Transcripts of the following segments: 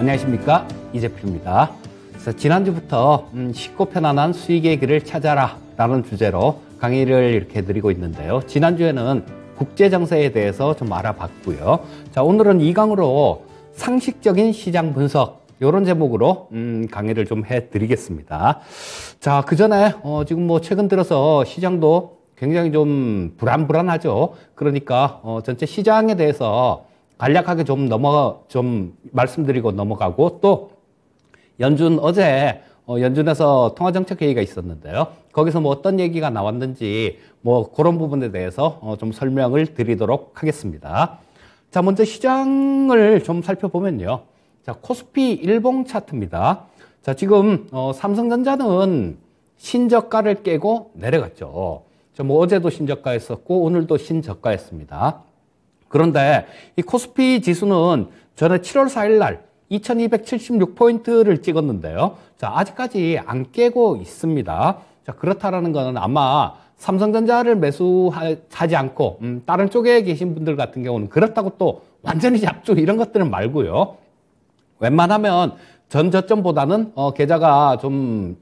안녕하십니까, 이재필입니다. 그래서 지난주부터 쉽고 편안한 수익의 길을 찾아라 라는 주제로 강의를 이렇게 해드리고 있는데요. 지난주에는 국제정세에 대해서 좀 알아봤고요. 자, 오늘은 이 강으로 상식적인 시장 분석, 이런 제목으로 강의를 좀 해드리겠습니다. 자, 그 전에 지금 최근 들어서 시장도 굉장히 좀 불안하죠. 그러니까 전체 시장에 대해서 간략하게 좀 말씀드리고 넘어가고, 또 어제 연준에서 통화정책회의가 있었는데요. 거기서 어떤 얘기가 나왔는지 그런 부분에 대해서 좀 설명을 드리도록 하겠습니다. 자, 먼저 시장을 좀 살펴보면요. 자, 코스피 일봉 차트입니다. 자, 지금 삼성전자는 신저가를 깨고 내려갔죠. 어제도 신저가였었고 오늘도 신저가였습니다. 그런데 이 코스피 지수는 전에 7월 4일 날 2276포인트를 찍었는데요. 자, 아직까지 안 깨고 있습니다. 자, 그렇다라는 것은 아마 삼성전자를 매수하지 않고 다른 쪽에 계신 분들 같은 경우는 그렇다고 또 완전히 잡죠, 이런 것들은 말고요. 웬만하면 전 저점보다는 계좌가 좀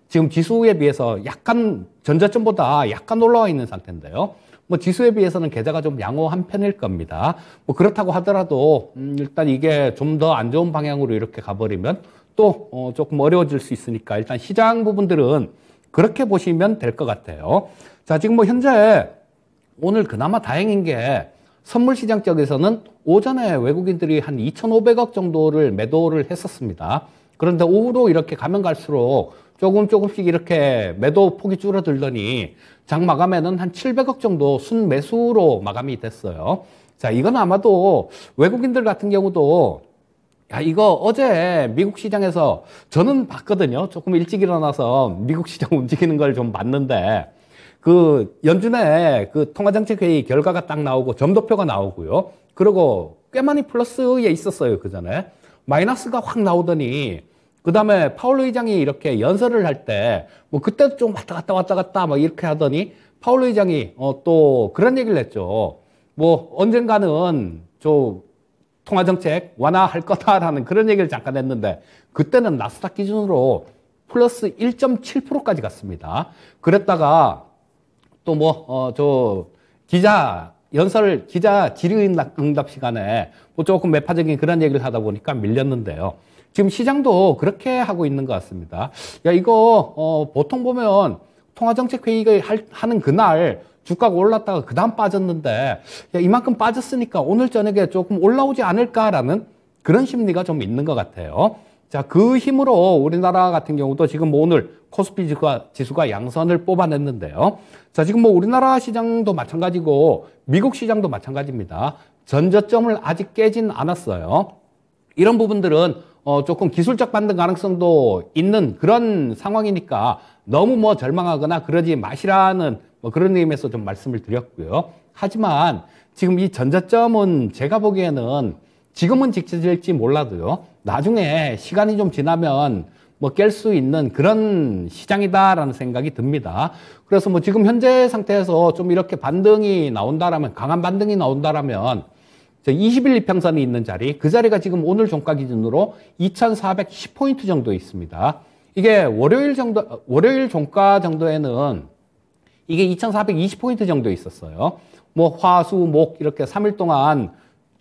지금 지수에 비해서 약간 전 저점보다 약간 올라와 있는 상태인데요. 지수에 비해서는 계좌가 좀 양호한 편일 겁니다. 그렇다고 하더라도 일단 이게 좀 더 안 좋은 방향으로 이렇게 가버리면 또 조금 어려워질 수 있으니까 일단 시장 부분들은 그렇게 보시면 될 것 같아요. 자, 지금 현재 오늘 그나마 다행인 게 선물 시장 쪽에서는 오전에 외국인들이 한 2,500억 정도를 매도를 했었습니다. 그런데 오후로 이렇게 가면 갈수록 조금씩 이렇게 매도 폭이 줄어들더니 장 마감에는 한 700억 정도 순매수로 마감이 됐어요. 자, 이건 아마도 외국인들 같은 경우도 이거 어제 미국 시장에서 저는 봤거든요. 조금 일찍 일어나서 미국 시장 움직이는 걸 좀 봤는데, 연준의 통화정책회의 결과가 딱 나오고 점도표가 나오고요. 그리고 꽤 많이 플러스에 있었어요, 그 전에. 마이너스가 확 나오더니, 그 다음에 파월 의장이 이렇게 연설을 할 때, 그때도 좀 왔다 갔다 이렇게 하더니, 파월 의장이 또 그런 얘기를 했죠. 언젠가는 통화정책 완화할 거다라는 그런 얘기를 잠깐 했는데, 그때는 나스닥 기준으로 플러스 1.7%까지 갔습니다. 그랬다가 또 기자 질의응답 시간에 조금 매파적인 그런 얘기를 하다 보니까 밀렸는데요. 지금 시장도 그렇게 하고 있는 것 같습니다. 이거 보통 보면 통화정책회의가 하는 그날 주가가 올랐다가 그 다음 빠졌는데, 이만큼 빠졌으니까 오늘 저녁에 조금 올라오지 않을까라는 그런 심리가 좀 있는 것 같아요. 자, 그 힘으로 우리나라 같은 경우도 지금 오늘 코스피 지수가 양선을 뽑아냈는데요. 자, 지금 우리나라 시장도 마찬가지고 미국 시장도 마찬가지입니다. 전저점을 아직 깨진 않았어요. 이런 부분들은 조금 기술적 반등 가능성도 있는 그런 상황이니까 너무 절망하거나 그러지 마시라는 그런 의미에서 좀 말씀을 드렸고요. 하지만 지금 이 전저점은 제가 보기에는 지금은 지켜질지 몰라도요, 나중에 시간이 좀 지나면 깰 수 있는 그런 시장이다라는 생각이 듭니다. 그래서 지금 현재 상태에서 좀 이렇게 반등이 나온다라면, 강한 반등이 나온다라면 20일 이평선이 있는 자리, 그 자리가 지금 오늘 종가 기준으로 2,410포인트 정도 있습니다. 이게 월요일 종가 정도에는 이게 2,420포인트 정도 있었어요. 화, 수, 목 이렇게 3일 동안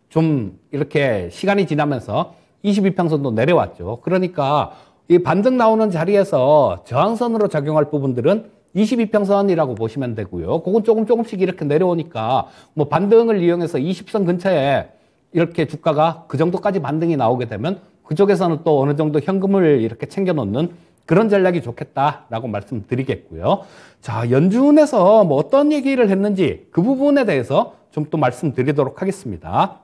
좀 이렇게 시간이 지나면서 22평선도 내려왔죠. 그러니까 이 반등 나오는 자리에서 저항선으로 작용할 부분들은 22평선이라고 보시면 되고요. 그건 조금씩 이렇게 내려오니까 반등을 이용해서 20선 근처에 이렇게 주가가 그 정도까지 반등이 나오게 되면 그쪽에서는 또 어느 정도 현금을 이렇게 챙겨 놓는 그런 전략이 좋겠다라고 말씀드리겠고요. 자, 연준에서 어떤 얘기를 했는지 그 부분에 대해서 좀 또 말씀드리도록 하겠습니다.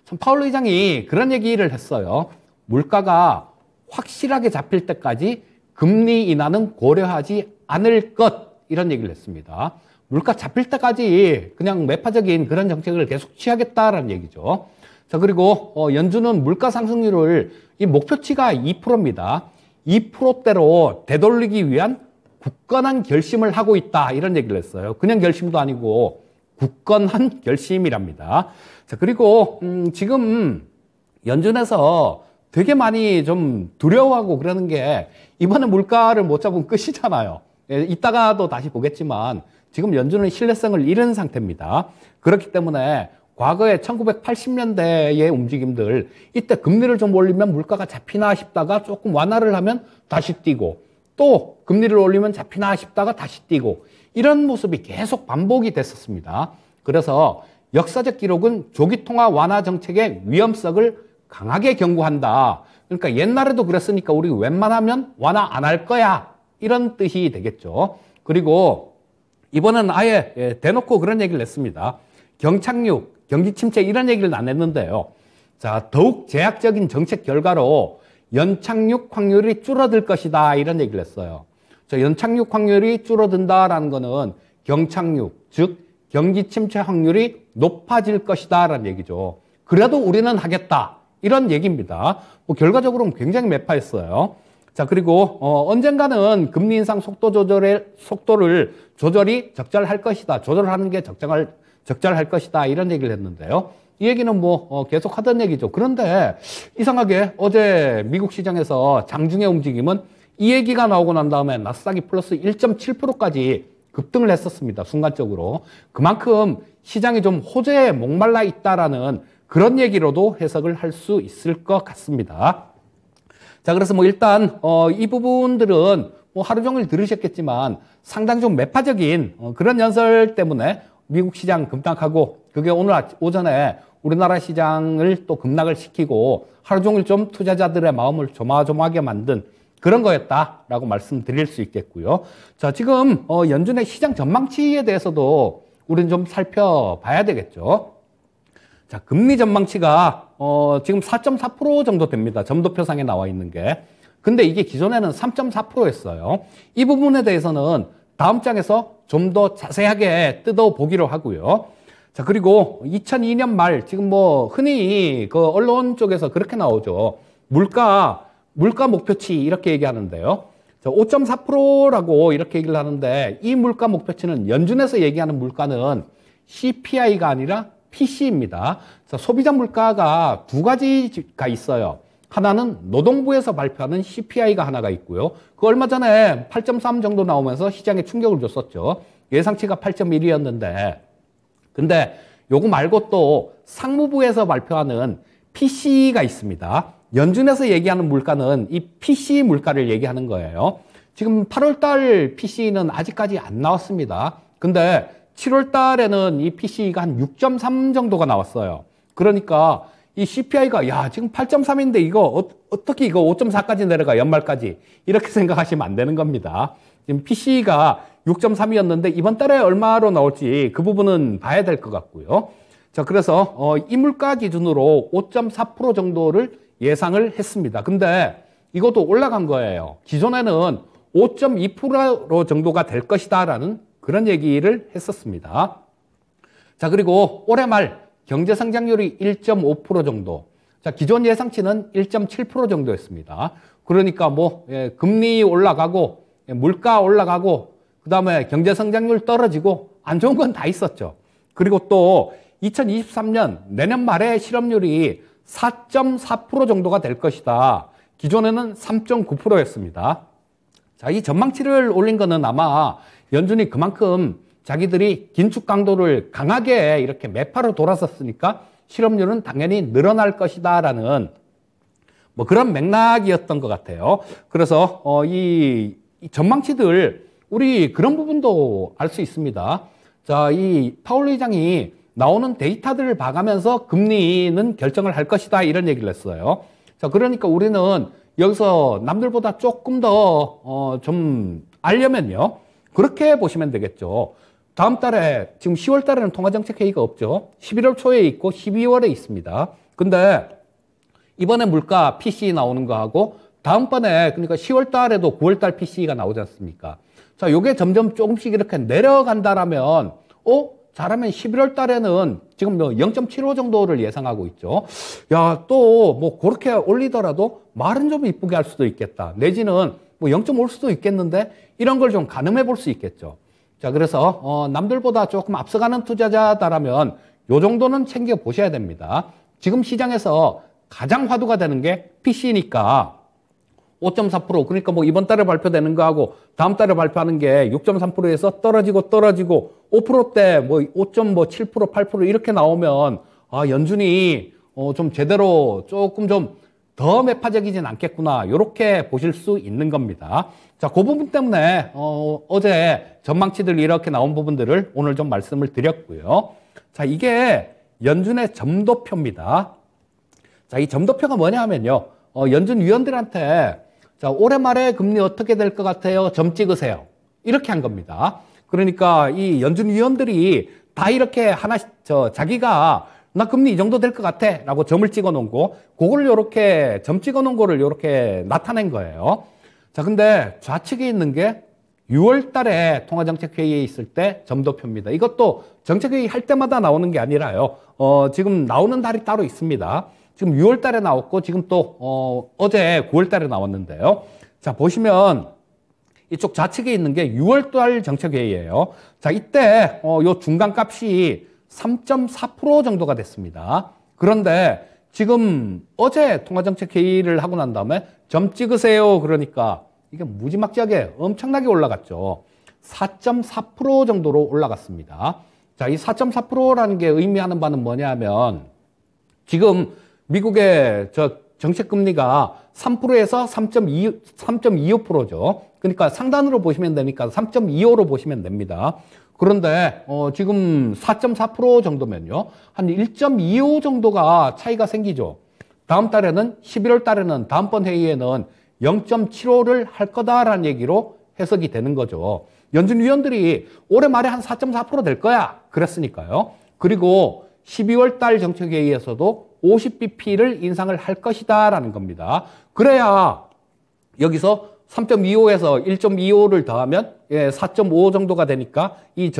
참, 파월 의장이 그런 얘기를 했어요. 물가가 확실하게 잡힐 때까지 금리 인하는 고려하지 않을 것, 이런 얘기를 했습니다. 물가 잡힐 때까지 그냥 매파적인 그런 정책을 계속 취하겠다라는 얘기죠. 자, 그리고 연준은 물가 상승률을 이 목표치가 2%입니다. 2%대로 되돌리기 위한 굳건한 결심을 하고 있다, 이런 얘기를 했어요. 그냥 결심도 아니고 굳건한 결심이랍니다. 자, 그리고 지금 연준에서 되게 많이 좀 두려워하고 그러는 게 이번에 물가를 못 잡으면 끝이잖아요. 예, 이따가도 다시 보겠지만 지금 연준은 신뢰성을 잃은 상태입니다. 그렇기 때문에 과거에 1980년대의 움직임들, 이때 금리를 좀 올리면 물가가 잡히나 싶다가 조금 완화를 하면 다시 뛰고, 또 금리를 올리면 잡히나 싶다가 다시 뛰고, 이런 모습이 계속 반복이 됐었습니다. 그래서 역사적 기록은 조기 통화 완화 정책의 위험성을 강하게 경고한다. 그러니까 옛날에도 그랬으니까 우리 웬만하면 완화 안 할 거야, 이런 뜻이 되겠죠. 그리고 이번엔 아예 대놓고 그런 얘기를 냈습니다. 경착륙, 경기 침체 이런 얘기를 안 했는데요. 자, 더욱 제약적인 정책 결과로 연착륙 확률이 줄어들 것이다, 이런 얘기를 했어요. 자, 연착륙 확률이 줄어든다라는 거는 경착륙, 즉 경기 침체 확률이 높아질 것이다 라는 얘기죠. 그래도 우리는 하겠다, 이런 얘기입니다. 뭐 결과적으로는 굉장히 매파했어요. 자, 그리고 언젠가는 금리 인상 속도를 조절이 적절할 것이다. 조절하는 게 적절할 것이다, 이런 얘기를 했는데요. 이 얘기는 뭐 계속 하던 얘기죠. 그런데 이상하게 어제 미국 시장에서 장중의 움직임은 이 얘기가 나오고 난 다음에 나스닥이 플러스 1.7%까지 급등을 했었습니다. 순간적으로. 그만큼 시장이 좀 호재에 목말라 있다라는 그런 얘기로도 해석을 할 수 있을 것 같습니다. 자, 그래서 뭐 일단 이 부분들은 뭐 하루 종일 들으셨겠지만 상당히 좀 매파적인 그런 연설 때문에 미국 시장 급락하고, 그게 오늘 오전에 우리나라 시장을 또 급락을 시키고 하루 종일 좀 투자자들의 마음을 조마조마하게 만든 그런 거였다라고 말씀드릴 수 있겠고요. 자, 지금 연준의 시장 전망치에 대해서도 우리는 좀 살펴봐야 되겠죠. 자, 금리 전망치가 지금 4.4% 정도 됩니다. 점도표상에 나와 있는 게. 근데 이게 기존에는 3.4%였어요. 이 부분에 대해서는 다음 장에서 좀 더 자세하게 뜯어보기로 하고요. 자, 그리고 2002년 말, 지금 뭐 흔히 그 언론 쪽에서 그렇게 나오죠. 물가 목표치 이렇게 얘기하는데요. 5.4%라고 이렇게 얘기를 하는데, 이 물가 목표치는 연준에서 얘기하는 물가는 CPI가 아니라 PC입니다. 소비자 물가가 두 가지가 있어요. 하나는 노동부에서 발표하는 CPI가 하나가 있고요. 그 얼마 전에 8.3 정도 나오면서 시장에 충격을 줬었죠. 예상치가 8.1이었는데, 근데 요거 말고 또 상무부에서 발표하는 PC가 있습니다. 연준에서 얘기하는 물가는 이 PC 물가를 얘기하는 거예요. 지금 8월달 PC는 아직까지 안 나왔습니다. 근데 7월 달에는 이 PC가 한 6.3 정도가 나왔어요. 그러니까 이 CPI가 지금 8.3인데 이거 어떻게 이거 5.4까지 내려가, 연말까지, 이렇게 생각하시면 안 되는 겁니다. 지금 PC가 6.3이었는데 이번 달에 얼마로 나올지 그 부분은 봐야 될 것 같고요. 자, 그래서 이 물가 기준으로 5.4% 정도를 예상을 했습니다. 근데 이것도 올라간 거예요. 기존에는 5.2% 정도가 될 것이다라는 그런 얘기를 했었습니다. 자, 그리고 올해 말 경제 성장률이 1.5% 정도. 자, 기존 예상치는 1.7% 정도였습니다. 그러니까 뭐 금리 올라가고 물가 올라가고 그다음에 경제 성장률 떨어지고 안 좋은 건 다 있었죠. 그리고 또 2023년 내년 말에 실업률이 4.4% 정도가 될 것이다. 기존에는 3.9%였습니다. 자, 이 전망치를 올린 거는 아마 연준이 그만큼 자기들이 긴축 강도를 강하게 이렇게 매파로 돌았었으니까 실업률은 당연히 늘어날 것이다라는 뭐 그런 맥락이었던 것 같아요. 그래서 이 전망치들 우리 그런 부분도 알 수 있습니다. 자, 이 파월 의장이 나오는 데이터들을 봐가면서 금리는 결정을 할 것이다, 이런 얘기를 했어요. 자, 그러니까 우리는 여기서 남들보다 조금 더 좀 알려면요, 그렇게 보시면 되겠죠. 다음 달에, 지금 10월 달에는 통화정책회의가 없죠. 11월 초에 있고 12월에 있습니다. 근데 이번에 물가 PCE 나오는 거하고 다음번에, 그러니까 10월 달에도 9월 달 PCE가 나오지 않습니까? 자, 요게 점점 조금씩 이렇게 내려간다라면, 잘하면 11월 달에는 지금 0.75 정도를 예상하고 있죠. 야, 또 뭐 그렇게 올리더라도 말은 좀 이쁘게 할 수도 있겠다. 내지는 뭐 0.5올 수도 있겠는데, 이런 걸 좀 가늠해 볼 수 있겠죠. 자, 그래서 남들보다 조금 앞서가는 투자자다라면 요 정도는 챙겨 보셔야 됩니다. 지금 시장에서 가장 화두가 되는 게 PC니까 5.4%, 그러니까 뭐 이번 달에 발표되는 거하고 다음 달에 발표하는 게 6.3%에서 떨어지고 5%대 뭐 5.7%, 8% 이렇게 나오면 연준이 좀 제대로 조금 좀 더 매파적이진 않겠구나, 이렇게 보실 수 있는 겁니다. 자, 그 부분 때문에 어제 전망치들이 이렇게 나온 부분들을 오늘 좀 말씀을 드렸고요. 자, 이게 연준의 점도표입니다. 자, 이 점도표가 뭐냐 하면요, 연준 위원들한테 자, 올해 말에 금리 어떻게 될 것 같아요? 점 찍으세요. 이렇게 한 겁니다. 그러니까 이 연준 위원들이 다 이렇게 하나씩 자기가 나 금리 이 정도 될 것 같아 라고 점을 찍어 놓은 거, 그걸 요렇게 점 찍어 놓은 거를 요렇게 나타낸 거예요. 자, 근데 좌측에 있는 게 6월 달에 통화정책회의에 있을 때 점도표입니다. 이것도 정책회의 할 때마다 나오는 게 아니라요. 지금 나오는 달이 따로 있습니다. 지금 6월 달에 나왔고, 지금 또, 어제 9월 달에 나왔는데요. 자, 보시면 이쪽 좌측에 있는 게 6월 달 정책회의예요. 자, 이때, 요 중간 값이 3.4% 정도가 됐습니다. 그런데 지금 어제 통화정책회의를 하고 난 다음에 점 찍으세요. 그러니까 이게 무지막지하게 엄청나게 올라갔죠. 4.4% 정도로 올라갔습니다. 자, 이 4.4%라는 게 의미하는 바는 뭐냐면 지금 미국의 정책금리가 3%에서 3.25%죠. 그러니까 상단으로 보시면 되니까 3.25로 보시면 됩니다. 그런데 지금 4.4% 정도면요, 한 1.25 정도가 차이가 생기죠. 다음 달에는 11월 달에는 다음번 회의에는 0.75를 할 거다라는 얘기로 해석이 되는 거죠. 연준 위원들이 올해 말에 한 4.4% 될 거야 그랬으니까요. 그리고 12월 달 정책회의에서도 50bp를 인상을 할 것이다라는 겁니다. 그래야 여기서 3.25에서 1.25를 더하면 4.5 정도가 되니까 이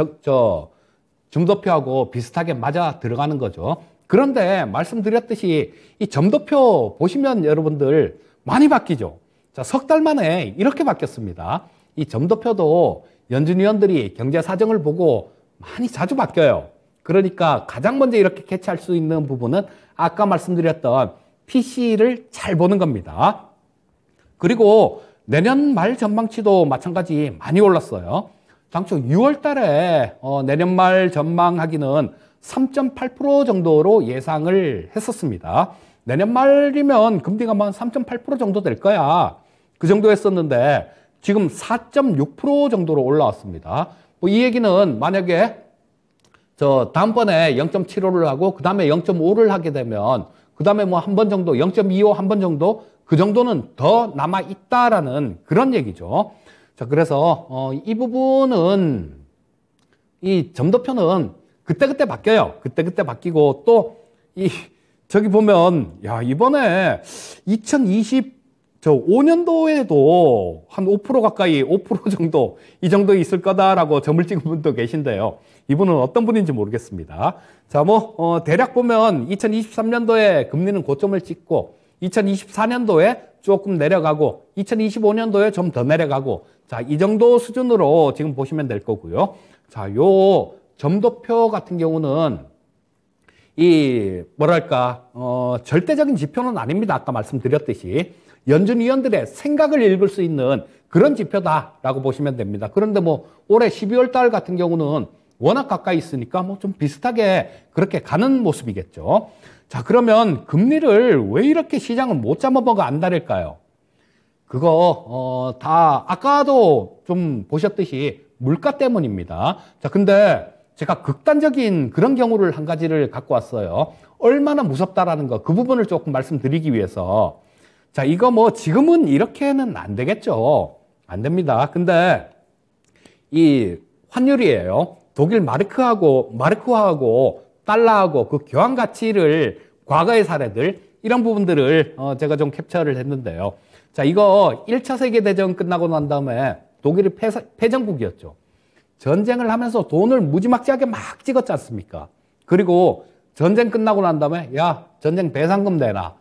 점도표하고 비슷하게 맞아 들어가는 거죠. 그런데 말씀드렸듯이 이 점도표 보시면 여러분들 많이 바뀌죠. 자, 석 달 만에 이렇게 바뀌었습니다. 이 점도표도 연준 위원들이 경제 사정을 보고 많이 자주 바뀌어요. 그러니까 가장 먼저 이렇게 캐치할 수 있는 부분은 아까 말씀드렸던 PC를 잘 보는 겁니다. 그리고 내년 말 전망치도 마찬가지 많이 올랐어요. 당초 6월 달에 내년 말 전망하기는 3.8% 정도로 예상을 했었습니다. 내년 말이면 금리가 한 3.8% 정도 될 거야, 그 정도 했었는데 지금 4.6% 정도로 올라왔습니다. 이 얘기는 만약에 다음번에 0.75를 하고 그 다음에 0.5를 하게 되면 그 다음에 뭐 한 번 정도 0.25 한 번 정도 그 정도는 더 남아 있다라는 그런 얘기죠. 자, 그래서 이 부분은 이 점도표는 그때그때 바뀌어요. 그때그때 바뀌고 또 저기 보면 야, 이번에 2025년도에도 한 5% 가까이 5% 정도 이 정도 있을 거다라고 점을 찍은 분도 계신데요. 이분은 어떤 분인지 모르겠습니다. 자, 대략 보면 2023년도에 금리는 고점을 찍고 2024년도에 조금 내려가고 2025년도에 좀 더 내려가고, 자, 이 정도 수준으로 지금 보시면 될 거고요. 자, 요 점도표 같은 경우는 절대적인 지표는 아닙니다. 아까 말씀드렸듯이 연준 위원들의 생각을 읽을 수 있는 그런 지표다라고 보시면 됩니다. 그런데 올해 12월 달 같은 경우는 워낙 가까이 있으니까 좀 비슷하게 그렇게 가는 모습이겠죠. 자, 그러면 금리를 왜 이렇게 시장은 못 잡아먹어 안달일까요? 그거 다 아까도 좀 보셨듯이 물가 때문입니다. 자, 근데 제가 극단적인 그런 경우를 한 가지를 갖고 왔어요. 얼마나 무섭다라는 거, 그 부분을 조금 말씀드리기 위해서. 자, 이거 지금은 이렇게는 안 되겠죠. 안 됩니다. 근데 이 환율이에요. 독일 마르크하고 달러하고 그 교환 가치를 과거의 사례들, 이런 부분들을 제가 좀 캡처를 했는데요. 자, 이거 1차 세계대전 끝나고 난 다음에 독일이 패전국이었죠. 전쟁을 하면서 돈을 무지막지하게 막 찍었지 않습니까? 그리고 전쟁 끝나고 난 다음에 야, 전쟁 배상금 내놔.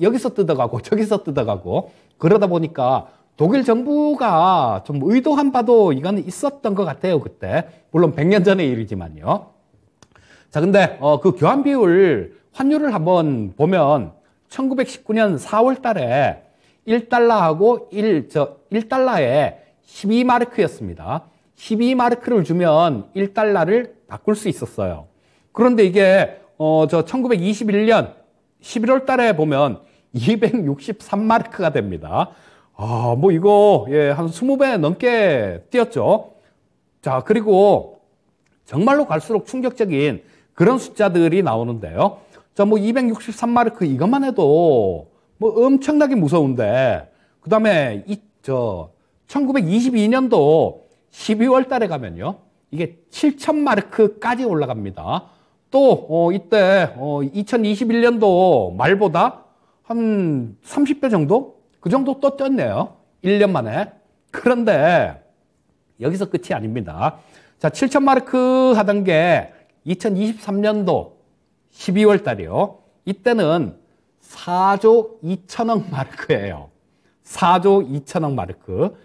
여기서 뜯어가고 저기서 뜯어가고, 그러다 보니까 독일 정부가 좀 의도한 바도 이거는 있었던 것 같아요, 그때. 물론 100년 전의 일이지만요. 자, 근데 그 교환 비율, 환율을 한번 보면 1919년 4월 달에 1달러하고 1달러에 12마르크였습니다. 12마르크를 주면 1달러를 바꿀 수 있었어요. 그런데 이게 1921년 11월 달에 보면 263마르크가 됩니다. 뭐 이거 한 20배 넘게 뛰었죠. 자, 그리고 정말로 갈수록 충격적인 그런 숫자들이 나오는데요. 자, 뭐 263마르크 이것만 해도 뭐 엄청나게 무서운데, 그 다음에 1922년도 12월 달에 가면요, 이게 7,000마르크까지 올라갑니다. 또 이때 2021년도 말보다 한 30배 정도? 그 정도 또 떴네요. 1년 만에. 그런데 여기서 끝이 아닙니다. 자, 7,000마르크 하던 게 2023년도 12월 달이요. 이때는 4조 2천억 마르크예요. 4조 2천억 마르크.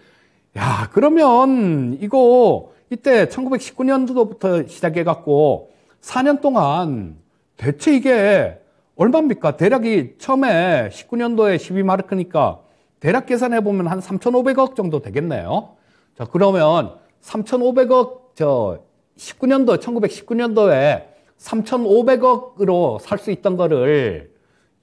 야, 그러면 이거 이때 1919년도부터 시작해갖고 4년 동안 대체 이게 얼마입니까? 대략이 처음에 19년도에 12마르크니까 대략 계산해보면 한 3,500억 정도 되겠네요. 자, 그러면 3,500억, 1919년도에 3,500억으로 살 수 있던 거를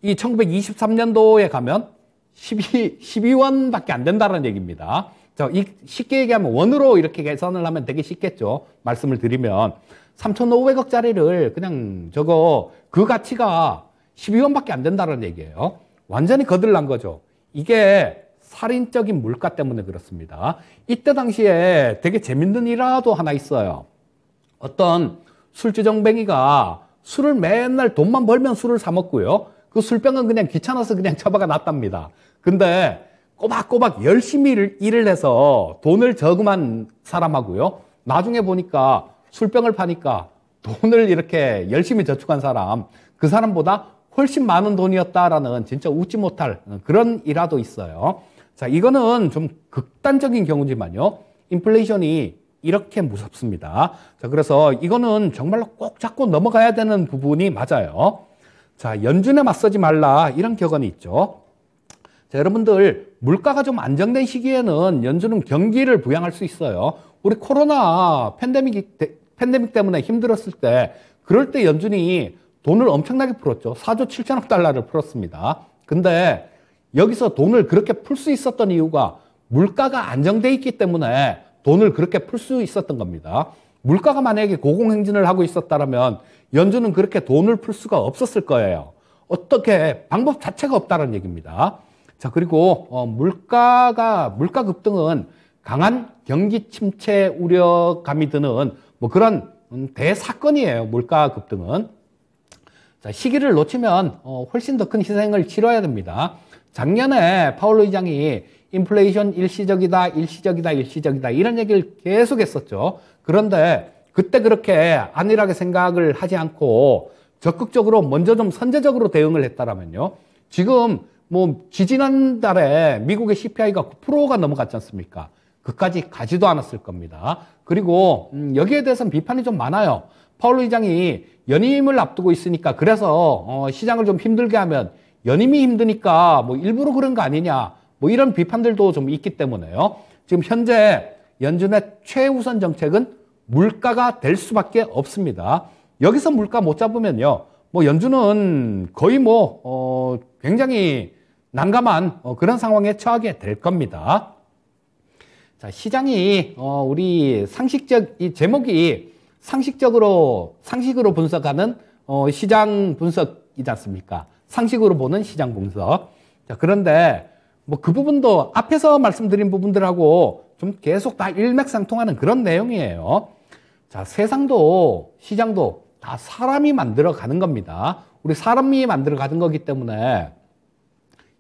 이 1923년도에 가면 12원밖에 안 된다는 얘기입니다. 자, 쉽게 얘기하면 원으로 이렇게 계산을 하면 되게 쉽겠죠. 말씀을 드리면 3,500억짜리를 그냥 그 가치가 12원밖에 안 된다는 얘기예요. 완전히 거들난 거죠. 이게 살인적인 물가 때문에 그렇습니다. 이때 당시에 되게 재밌는 일화도 하나 있어요. 어떤 술주정뱅이가 술을 맨날 돈만 벌면 술을 사 먹고요. 그 술병은 그냥 귀찮아서 그냥 처박아 놨답니다. 근데 꼬박꼬박 열심히 일을 해서 돈을 저금한 사람하고요. 나중에 보니까 술병을 파니까 돈을 이렇게 열심히 저축한 사람, 그 사람보다 훨씬 많은 돈이었다라는 진짜 웃지 못할 그런 일화도 있어요. 자, 이거는 좀 극단적인 경우지만요. 인플레이션이 이렇게 무섭습니다. 자, 그래서 이거는 정말로 꼭 잡고 넘어가야 되는 부분이 맞아요. 자, 연준에 맞서지 말라, 이런 격언이 있죠. 자, 여러분들, 물가가 좀 안정된 시기에는 연준은 경기를 부양할 수 있어요. 우리 코로나 팬데믹 때문에 힘들었을 때, 그럴 때 연준이 돈을 엄청나게 풀었죠. 4조 7천억 달러를 풀었습니다. 근데 여기서 돈을 그렇게 풀 수 있었던 이유가 물가가 안정돼 있기 때문에 돈을 그렇게 풀 수 있었던 겁니다. 물가가 만약에 고공행진을 하고 있었다면 연준은 그렇게 돈을 풀 수가 없었을 거예요. 어떻게 방법 자체가 없다는 얘기입니다. 자, 그리고 물가 급등은 강한 경기 침체 우려감이 드는 뭐 그런 대사건이에요. 물가 급등은. 자, 시기를 놓치면 훨씬 더 큰 희생을 치러야 됩니다. 작년에 파월 의장이 인플레이션 일시적이다 이런 얘기를 계속 했었죠. 그런데 그때 그렇게 안일하게 생각을 하지 않고 적극적으로 먼저 좀 선제적으로 대응을 했다라면요. 지금 뭐 지지난달에 미국의 CPI가 9%가 넘어갔지 않습니까? 그까지 가지도 않았을 겁니다. 그리고 여기에 대해서는 비판이 좀 많아요. 파월 의장이 연임을 앞두고 있으니까 그래서 시장을 좀 힘들게 하면 연임이 힘드니까 뭐 일부러 그런 거 아니냐, 뭐 이런 비판들도 좀 있기 때문에요. 지금 현재 연준의 최우선 정책은 물가가 될 수밖에 없습니다. 여기서 물가 못 잡으면요, 뭐 연준은 거의 굉장히 난감한 그런 상황에 처하게 될 겁니다. 자, 시장이 우리 이 제목이 상식으로 분석하는 시장 분석이지 않습니까? 상식으로 보는 시장 분석. 자, 그런데 뭐 그 부분도 앞에서 말씀드린 부분들하고 좀 계속 다 일맥상통하는 그런 내용이에요. 자, 세상도 시장도 다 사람이 만들어 가는 겁니다. 우리 사람이 만들어 가는 거기 때문에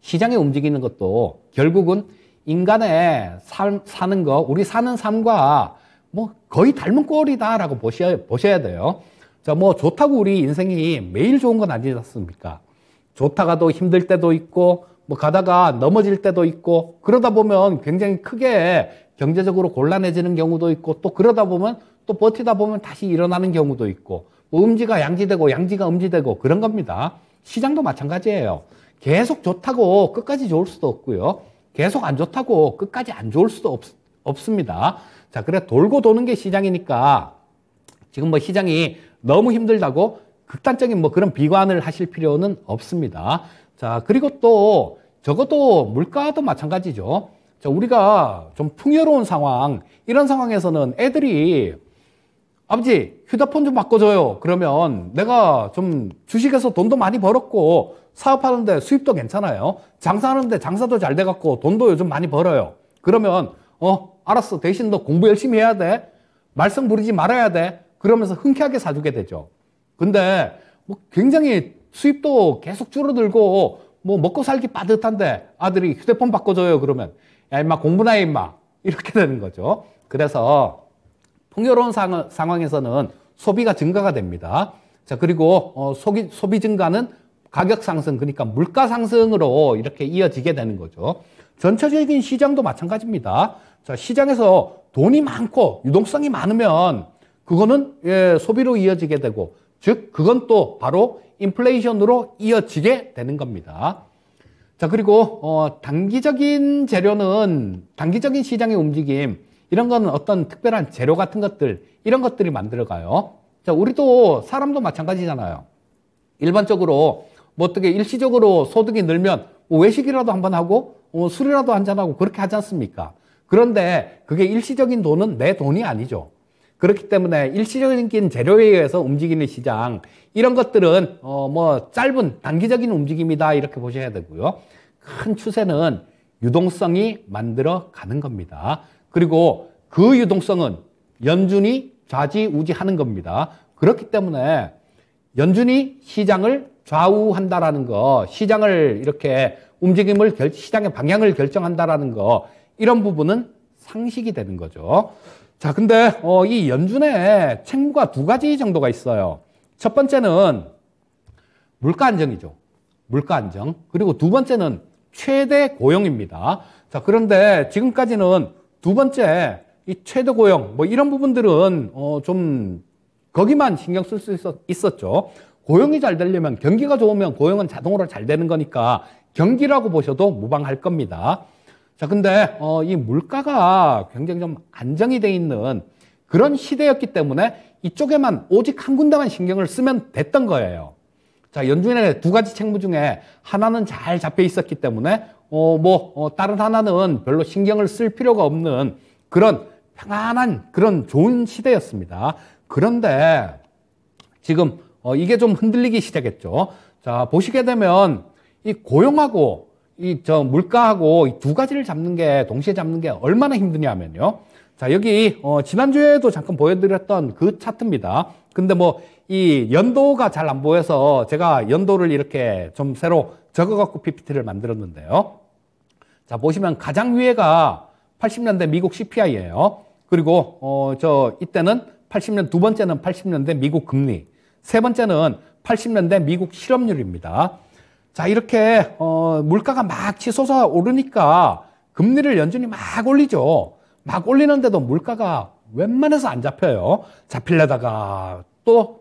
시장에 움직이는 것도 결국은 인간의 사는 거, 우리 사는 삶과 뭐 거의 닮은 꼴이다라고 보셔야 돼요. 자, 뭐 좋다고 우리 인생이 매일 좋은 건 아니지 않습니까? 좋다가도 힘들 때도 있고, 뭐 가다가 넘어질 때도 있고, 그러다 보면 굉장히 크게 경제적으로 곤란해지는 경우도 있고, 또 그러다 보면 또 버티다 보면 다시 일어나는 경우도 있고, 뭐 음지가 양지되고 양지가 음지되고 그런 겁니다. 시장도 마찬가지예요. 계속 좋다고 끝까지 좋을 수도 없고요. 계속 안 좋다고 끝까지 안 좋을 수도 없습니다. 자, 그래 돌고 도는 게 시장이니까 지금 뭐 시장이 너무 힘들다고 극단적인 뭐 그런 비관을 하실 필요는 없습니다. 자, 그리고 또 적어도 물가도 마찬가지죠. 자, 우리가 좀 풍요로운 상황, 이런 상황에서는 애들이 아버지 휴대폰 좀 바꿔줘요. 그러면 내가 좀 주식에서 돈도 많이 벌었고 사업하는데 수입도 괜찮아요. 장사하는데 장사도 잘 돼갖고 돈도 요즘 많이 벌어요. 그러면 알았어. 대신 너 공부 열심히 해야 돼. 말썽 부리지 말아야 돼. 그러면서 흔쾌하게 사주게 되죠. 근데 뭐 굉장히 수입도 계속 줄어들고 뭐 먹고 살기 빠듯한데 아들이 휴대폰 바꿔줘요. 그러면 야 임마 공부나 해 임마. 이렇게 되는 거죠. 그래서 풍요로운 상황에서는 소비가 증가가 됩니다. 자, 그리고 소비 증가는 가격 상승, 그러니까 물가 상승으로 이렇게 이어지게 되는 거죠. 전체적인 시장도 마찬가지입니다. 자, 시장에서 돈이 많고 유동성이 많으면 그거는 소비로 이어지게 되고, 즉 그건 또 바로 인플레이션으로 이어지게 되는 겁니다. 자, 그리고 단기적인 재료는 단기적인 시장의 움직임, 이런 거는 어떤 특별한 재료 같은 것들, 이런 것들이 만들어가요. 자, 우리도 사람도 마찬가지잖아요. 일반적으로 뭐 어떻게 일시적으로 소득이 늘면 뭐 외식이라도 한번 하고 술이라도 한잔하고 그렇게 하지 않습니까? 그런데 그게 일시적인 돈은 내 돈이 아니죠. 그렇기 때문에 일시적인 재료에 의해서 움직이는 시장, 이런 것들은 뭐 짧은 단기적인 움직임이다 이렇게 보셔야 되고요. 큰 추세는 유동성이 만들어 가는 겁니다. 그리고 그 유동성은 연준이 좌지우지하는 겁니다. 그렇기 때문에 연준이 시장을 좌우한다라는 거, 시장을 이렇게 움직임을 시장의 방향을 결정한다라는 거, 이런 부분은 상식이 되는 거죠. 자, 근데 이 연준의 책무가 두 가지 정도가 있어요. 첫 번째는 물가 안정이죠. 물가 안정. 그리고 두 번째는 최대 고용입니다. 자, 그런데 지금까지는 두 번째 이 최대 고용 뭐 이런 부분들은 좀 거기만 신경 쓸 수 있었죠. 고용이 잘 되려면, 경기가 좋으면 고용은 자동으로 잘 되는 거니까 경기라고 보셔도 무방할 겁니다. 자, 근데 이 물가가 굉장히 좀 안정이 돼 있는 그런 시대였기 때문에 이쪽에만 오직 한 군데만 신경을 쓰면 됐던 거예요. 자, 연준의 두 가지 책무 중에 하나는 잘 잡혀 있었기 때문에 다른 하나는 별로 신경을 쓸 필요가 없는 그런 평안한 그런 좋은 시대였습니다. 그런데 지금 이게 좀 흔들리기 시작했죠. 자, 보시게 되면 이 고용하고 이 물가하고 이 두 가지를 잡는 게, 동시에 잡는 게 얼마나 힘드냐면요. 자, 여기 지난주에도 잠깐 보여드렸던 그 차트입니다. 근데 뭐 이 연도가 잘 안 보여서 제가 연도를 이렇게 좀 새로 적어갖고 PPT를 만들었는데요. 자, 보시면 가장 위에가 80년대 미국 CPI예요. 그리고 이때는 80년, 두 번째는 80년대 미국 금리, 세 번째는 80년대 미국 실업률입니다. 자, 이렇게 물가가 막 치솟아 오르니까 금리를 연준이 막 올리죠. 막 올리는데도 물가가 웬만해서 안 잡혀요. 잡히려다가 또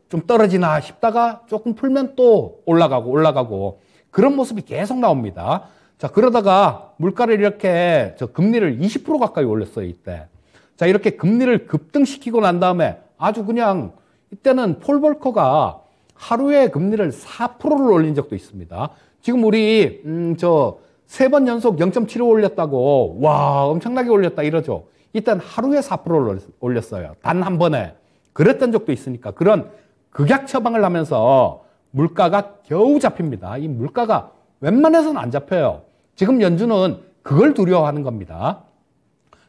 좀 떨어지나 싶다가 조금 풀면 또 올라가고 그런 모습이 계속 나옵니다. 자, 그러다가 물가를 이렇게 금리를 20% 가까이 올렸어요, 이때. 자, 이렇게 금리를 급등시키고 난 다음에 아주 그냥 이때는 폴 볼커가 하루에 금리를 4%를 올린 적도 있습니다. 지금 우리 세 번 연속 0.75 올렸다고 와 엄청나게 올렸다 이러죠. 이때는 하루에 4%를 올렸어요. 단 한 번에. 그랬던 적도 있으니까 그런 극약 처방을 하면서 물가가 겨우 잡힙니다. 이 물가가 웬만해서는 안 잡혀요. 지금 연준은 그걸 두려워하는 겁니다.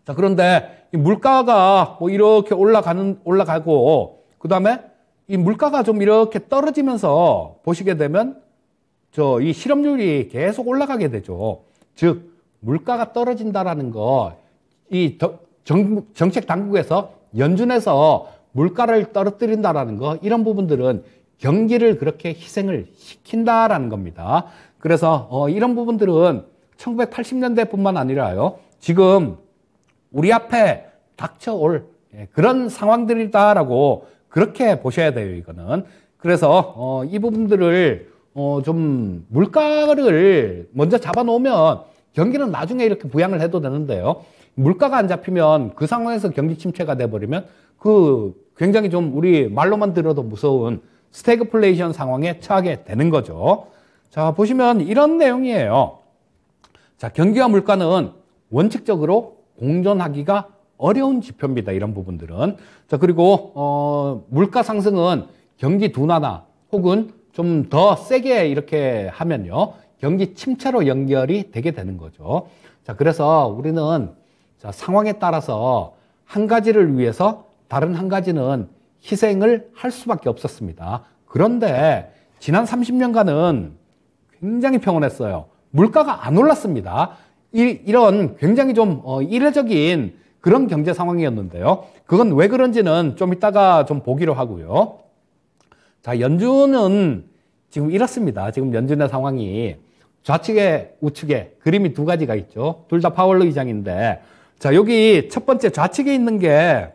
자, 그런데 이 물가가 뭐 이렇게 올라가고 그 다음에 이 물가가 좀 이렇게 떨어지면서 보시게 되면 이 실업률이 계속 올라가게 되죠. 즉 물가가 떨어진다라는 거, 이 정책 당국에서 연준에서 물가를 떨어뜨린다라는 거, 이런 부분들은 경기를 그렇게 희생을 시킨다라는 겁니다. 그래서 이런 부분들은 1980년대뿐만 아니라요, 지금 우리 앞에 닥쳐올 그런 상황들이다라고 그렇게 보셔야 돼요, 이거는. 그래서 이 부분들을 좀 물가를 먼저 잡아놓으면 경기는 나중에 이렇게 부양을 해도 되는데요. 물가가 안 잡히면 그 상황에서 경기 침체가 돼버리면 그 굉장히 좀 우리 말로만 들어도 무서운 스태그플레이션 상황에 처하게 되는 거죠. 자, 보시면 이런 내용이에요. 자, 경기와 물가는 원칙적으로 공존하기가 어려운 지표입니다. 이런 부분들은. 자, 그리고 물가 상승은 경기 둔화나 혹은 좀 더 세게 이렇게 하면요, 경기 침체로 연결이 되게 되는 거죠. 자, 그래서 우리는 자, 상황에 따라서 한 가지를 위해서 다른 한 가지는 희생을 할 수밖에 없었습니다. 그런데 지난 30년간은 굉장히 평온했어요. 물가가 안 올랐습니다. 이런 굉장히 좀 이례적인 그런 경제 상황이었는데요. 그건 왜 그런지는 좀 이따가 좀 보기로 하고요. 자, 연준은 지금 이렇습니다. 지금 연준의 상황이 좌측에 우측에 그림이 두 가지가 있죠. 둘 다 파월 의장인데, 자, 여기 첫 번째 좌측에 있는 게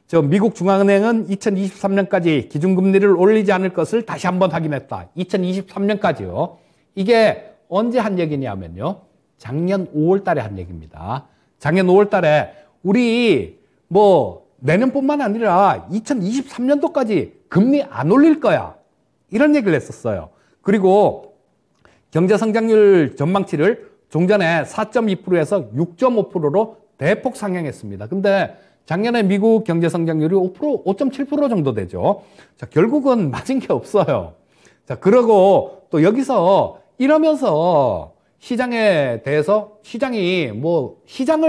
저 미국 중앙은행은 2023년까지 기준금리를 올리지 않을 것을 다시 한번 확인했다. 2023년까지요. 이게 언제 한 얘기냐면요, 작년 5월 달에 한 얘기입니다. 작년 5월 달에 우리 뭐 내년뿐만 아니라 2023년도까지 금리 안 올릴 거야, 이런 얘기를 했었어요. 그리고 경제 성장률 전망치를 종전에 4.2%에서 6.5%로 대폭 상향했습니다. 근데 작년에 미국 경제 성장률이 5.7% 정도 되죠. 자, 결국은 맞은 게 없어요. 자, 그러고 또 여기서 이러면서 시장에 대해서 시장이 뭐 시장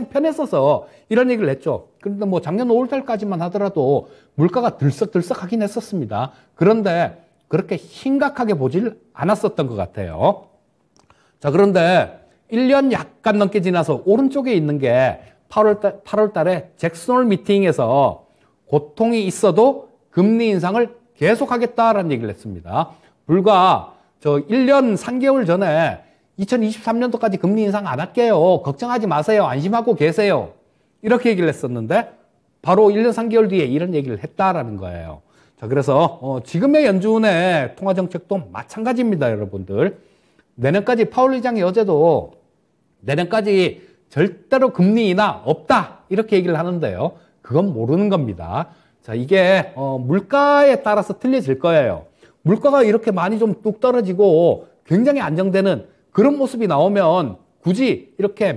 편에 서서 이런 얘기를 했죠. 그런데 뭐 작년 5월 달까지만 하더라도 물가가 들썩들썩하긴 했었습니다. 그런데 그렇게 심각하게 보질 않았었던 것 같아요. 자, 그런데 1년 약간 넘게 지나서 오른쪽에 있는 게 8월 달에 잭슨홀 미팅에서 고통이 있어도 금리 인상을 계속하겠다라는 얘기를 했습니다. 불과 저 1년 3개월 전에 2023년도까지 금리 인상 안 할게요, 걱정하지 마세요, 안심하고 계세요, 이렇게 얘기를 했었는데 바로 1년 3개월 뒤에 이런 얘기를 했다라는 거예요. 자, 그래서 지금의 연준의 통화정책도 마찬가지입니다, 여러분들. 내년까지 파월 의장이 어제도 내년까지 절대로 금리 인하 없다, 이렇게 얘기를 하는데요. 그건 모르는 겁니다. 자, 이게 물가에 따라서 틀려질 거예요. 물가가 이렇게 많이 좀 뚝 떨어지고 굉장히 안정되는 그런 모습이 나오면 굳이 이렇게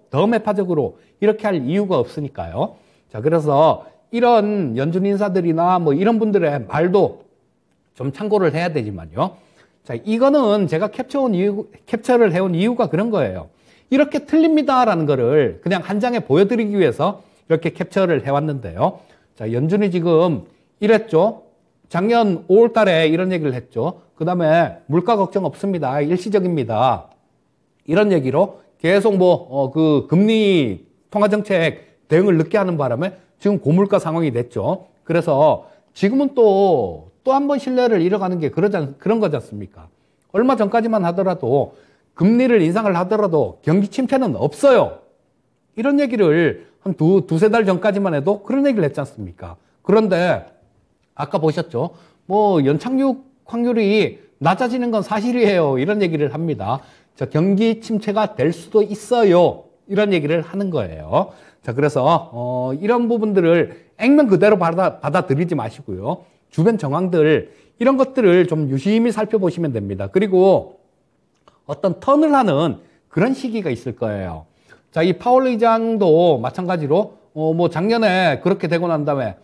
더 매파적으로 이렇게 할 이유가 없으니까요. 자, 그래서 이런 연준 인사들이나 뭐 이런 분들의 말도 좀 참고를 해야 되지만요. 자, 이거는 제가 캡처를 해온 이유가 그런 거예요. 이렇게 틀립니다라는 거를 그냥 한 장에 보여드리기 위해서 이렇게 캡처를 해왔는데요. 자, 연준이 지금 이랬죠. 작년 5월 달에 이런 얘기를 했죠. 그 다음에 물가 걱정 없습니다, 일시적입니다, 이런 얘기로 계속 그 금리 통화정책 대응을 늦게 하는 바람에 지금 고물가 상황이 됐죠. 그래서 지금은 또 한 번 신뢰를 잃어가는 게 그런 거지 않습니까? 얼마 전까지만 하더라도 금리를 인상을 하더라도 경기 침체는 없어요, 이런 얘기를 한 두세 달 전까지만 해도 그런 얘기를 했지 않습니까? 그런데 아까 보셨죠? 뭐 연착륙 확률이 낮아지는 건 사실이에요, 이런 얘기를 합니다. 자, 경기 침체가 될 수도 있어요, 이런 얘기를 하는 거예요. 자, 그래서 이런 부분들을 액면 그대로 받아들이지 마시고요. 주변 정황들, 이런 것들을 좀 유심히 살펴보시면 됩니다. 그리고 어떤 턴을 하는 그런 시기가 있을 거예요. 자, 이 파월 의장도 마찬가지로 뭐 작년에 그렇게 되고 난 다음에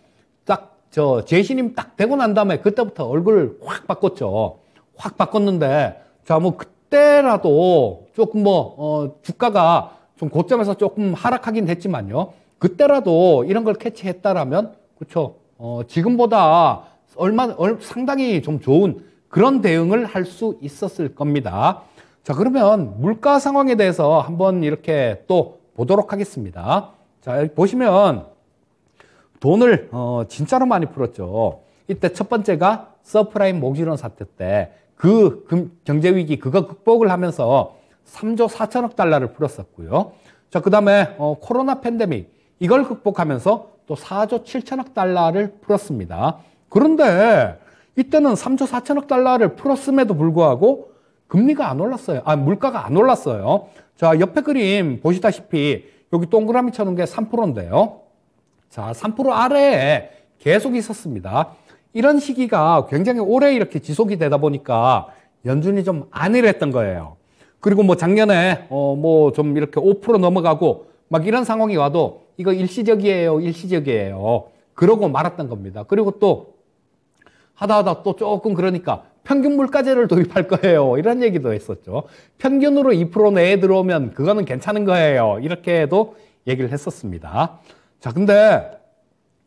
재신임 딱 되고 난 다음에 그때부터 얼굴을 확 바꿨죠. 확 바꿨는데, 자, 뭐 그때라도 조금 주가가 좀 고점에서 조금 하락하긴 했지만요. 그때라도 이런 걸 캐치했다라면, 그렇죠. 지금보다 상당히 좀 좋은 그런 대응을 할 수 있었을 겁니다. 자, 그러면 물가 상황에 대해서 한번 이렇게 또 보도록 하겠습니다. 자, 여기 보시면 돈을 진짜로 많이 풀었죠. 이때 첫 번째가 서프라임 모기지론 사태 때 그 경제위기 그거 극복을 하면서 3조 4천억 달러를 풀었었고요. 자, 그 다음에 코로나 팬데믹 이걸 극복하면서 또 4조 7천억 달러를 풀었습니다. 그런데 이때는 3조 4천억 달러를 풀었음에도 불구하고 금리가 안 올랐어요. 물가가 안 올랐어요. 자, 옆에 그림 보시다시피 여기 동그라미 쳐놓은 게 3%인데요. 자, 3% 아래에 계속 있었습니다. 이런 시기가 굉장히 오래 이렇게 지속이 되다 보니까 연준이 좀 안일했던 거예요. 그리고 뭐 작년에 뭐 좀 이렇게 5% 넘어가고 막 이런 상황이 와도 이거 일시적이에요, 일시적이에요. 그러고 말았던 겁니다. 그리고 또 하다 또 조금 그러니까 평균 물가제를 도입할 거예요. 이런 얘기도 했었죠. 평균으로 2% 내에 들어오면 그거는 괜찮은 거예요. 이렇게도 얘기를 했었습니다. 자, 근데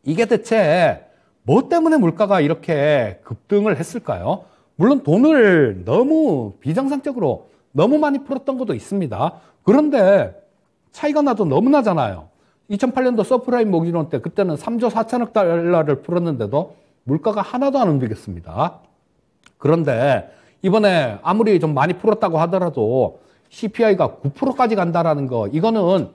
이게 대체 뭐 때문에 물가가 이렇게 급등을 했을까요? 물론 돈을 너무 비정상적으로 너무 많이 풀었던 것도 있습니다. 그런데 차이가 나도 너무 나잖아요. 2008년도 서프라임 모기론 때 그때는 3조 4천억 달러를 풀었는데도 물가가 하나도 안 움직였습니다. 그런데 이번에 아무리 좀 많이 풀었다고 하더라도 CPI가 9%까지 간다라는 거, 이거는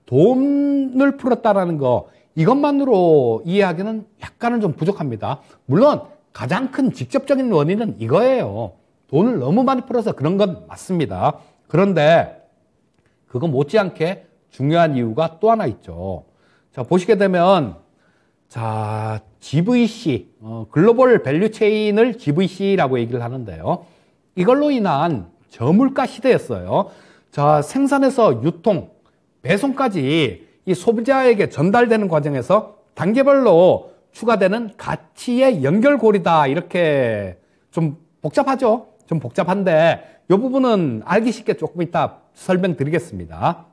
돈을 풀었다라는 거, 이것만으로 이해하기는 약간은 좀 부족합니다. 물론 가장 큰 직접적인 원인은 이거예요. 돈을 너무 많이 풀어서 그런 건 맞습니다. 그런데 그거 못지않게 중요한 이유가 또 하나 있죠. 자, 보시게 되면 자, GVC, 글로벌 밸류 체인을 GVC라고 얘기를 하는데요. 이걸로 인한 저물가 시대였어요. 자, 생산에서 유통, 배송까지 이 소비자에게 전달되는 과정에서 단계별로 추가되는 가치의 연결고리다. 이렇게 좀 복잡하죠? 좀 복잡한데 이 부분은 알기 쉽게 조금 이따 설명드리겠습니다.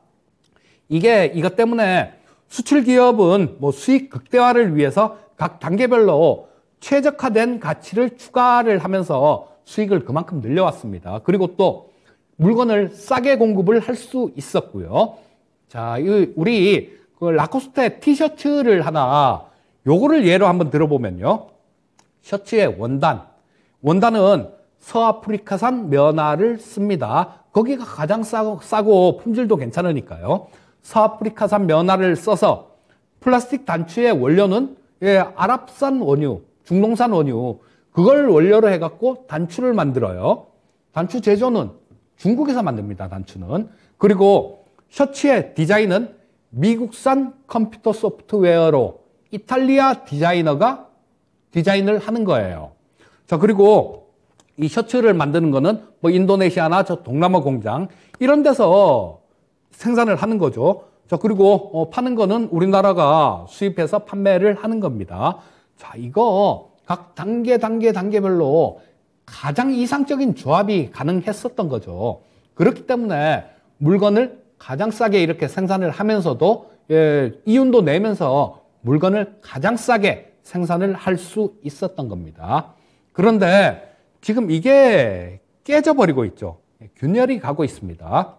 이것 때문에 수출 기업은 뭐 수익 극대화를 위해서 각 단계별로 최적화된 가치를 추가를 하면서 수익을 그만큼 늘려왔습니다. 그리고 또 물건을 싸게 공급을 할 수 있었고요. 자, 우리 그 라코스테 티셔츠를 하나 요거를 예로 한번 들어보면요. 셔츠의 원단은 서아프리카산 면화를 씁니다. 거기가 가장 싸고 품질도 괜찮으니까요. 서아프리카산 면화를 써서 플라스틱 단추의 원료는 아랍산 원유, 중동산 원유, 그걸 원료로 해갖고 단추를 만들어요. 단추 제조는 중국에서 만듭니다. 단추는. 그리고 셔츠의 디자인은 미국산 컴퓨터 소프트웨어로 이탈리아 디자이너가 디자인을 하는 거예요. 자, 그리고 이 셔츠를 만드는 거는 뭐 인도네시아나 저 동남아 공장 이런 데서 생산을 하는 거죠. 자, 그리고 파는 거는 우리나라가 수입해서 판매를 하는 겁니다. 자, 이거 각 단계별로 가장 이상적인 조합이 가능했었던 거죠. 그렇기 때문에 물건을 가장 싸게 이렇게 생산을 하면서도 이윤도 내면서 물건을 가장 싸게 생산을 할 수 있었던 겁니다. 그런데 지금 이게 깨져버리고 있죠. 균열이 가고 있습니다.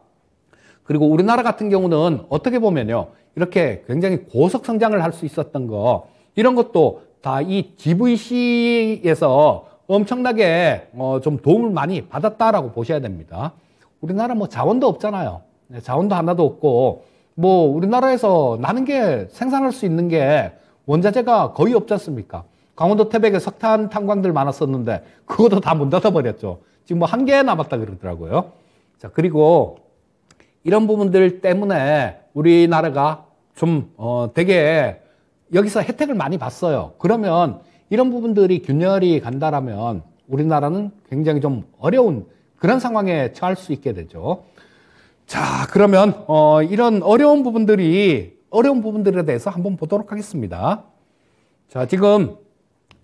그리고 우리나라 같은 경우는 어떻게 보면요, 이렇게 굉장히 고속 성장을 할 수 있었던 거, 이런 것도 다 이 GVC에서 엄청나게 좀 도움을 많이 받았다라고 보셔야 됩니다. 우리나라 뭐 자원도 없잖아요. 자원도 하나도 없고, 뭐 우리나라에서 나는 게 생산할 수 있는 게 원자재가 거의 없지 않습니까? 강원도 태백에 석탄 탄광들 많았었는데 그것도 다 문 닫아버렸죠. 지금 뭐 1개 남았다 그러더라고요. 자, 그리고 이런 부분들 때문에 우리나라가 좀 되게 여기서 혜택을 많이 봤어요. 그러면 이런 부분들이 균열이 간다라면 우리나라는 굉장히 좀 어려운 그런 상황에 처할 수 있게 되죠. 자, 그러면 이런 어려운 부분들에 대해서 한번 보도록 하겠습니다. 자, 지금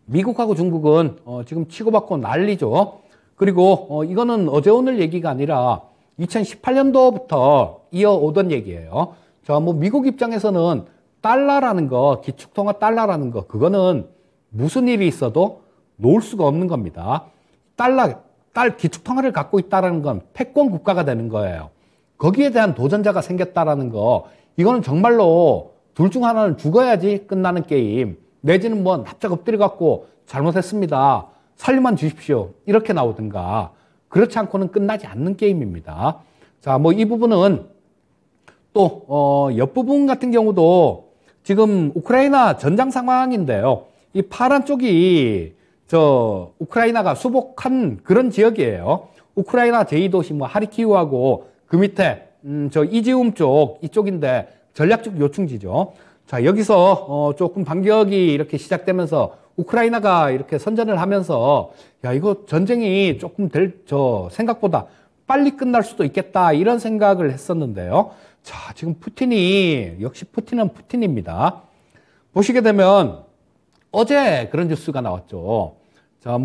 미국하고 중국은 지금 치고받고 난리죠. 그리고 이거는 어제 오늘 얘기가 아니라 2018년도부터 이어오던 얘기예요. 자, 뭐 미국 입장에서는 달러라는 거, 기축통화 달러라는 거, 그거는 무슨 일이 있어도 놓을 수가 없는 겁니다. 기축통화를 갖고 있다는 건 패권 국가가 되는 거예요. 거기에 대한 도전자가 생겼다라는 거, 이거는 정말로 둘 중 하나는 죽어야지 끝나는 게임, 내지는 뭐 납작 엎드려갖고 잘못했습니다, 살려만 주십시오, 이렇게 나오든가, 그렇지 않고는 끝나지 않는 게임입니다. 자, 뭐 이 부분은 또 옆부분 같은 경우도 지금 우크라이나 전장 상황인데요. 이 파란 쪽이 우크라이나가 수복한 그런 지역이에요. 우크라이나 제2도시 뭐 하리키우하고 그 밑에 이지움 쪽 이쪽인데 전략적 요충지죠. 자, 여기서 조금 반격이 이렇게 시작되면서 우크라이나가 이렇게 선전을 하면서 야, 이거 전쟁이 조금 생각보다 빨리 끝날 수도 있겠다 이런 생각을 했었는데요. 자, 지금 역시 푸틴은 푸틴입니다. 보시게 되면 어제 그런 뉴스가 나왔죠. 자,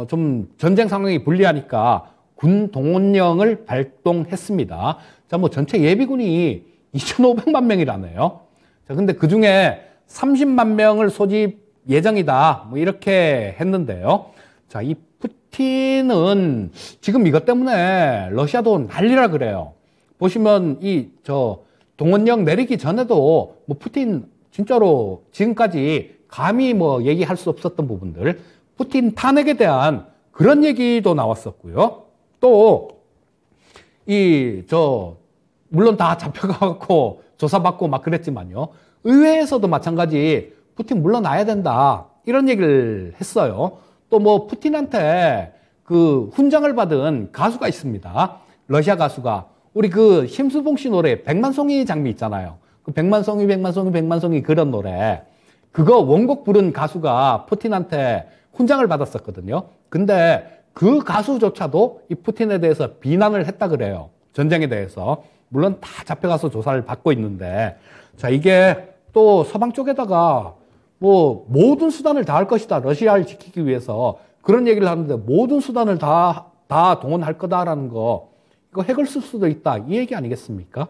좀 전쟁 상황이 불리하니까 군 동원령을 발동했습니다. 자, 전체 예비군이 2,500만 명이라네요. 자, 근데 그 중에 30만 명을 소집 예정이다. 이렇게 했는데요. 자, 이 푸틴은 지금 이것 때문에 러시아도 난리라 그래요. 보시면 동원령 내리기 전에도 푸틴 진짜로 지금까지 감히 얘기할 수 없었던 부분들, 푸틴 탄핵에 대한 그런 얘기도 나왔었고요. 또, 물론 다 잡혀가고 조사받고 막 그랬지만요. 의회에서도 마찬가지 푸틴 물러나야 된다. 이런 얘기를 했어요. 또 푸틴한테 그 훈장을 받은 가수가 있습니다. 러시아 가수가. 우리 그 심수봉 씨 노래 백만송이 장미 있잖아요. 그 백만송이 백만송이 백만송이 그런 노래. 그거 원곡 부른 가수가 푸틴한테 훈장을 받았었거든요. 근데 그 가수조차도 이 푸틴에 대해서 비난을 했다 그래요. 전쟁에 대해서. 물론 다 잡혀가서 조사를 받고 있는데. 자, 이게 또 서방 쪽에다가 모든 수단을 다할 것이다. 러시아를 지키기 위해서. 그런 얘기를 하는데 모든 수단을 다 동원할 거다라는 거. 이거 핵을 쓸 수도 있다. 이 얘기 아니겠습니까?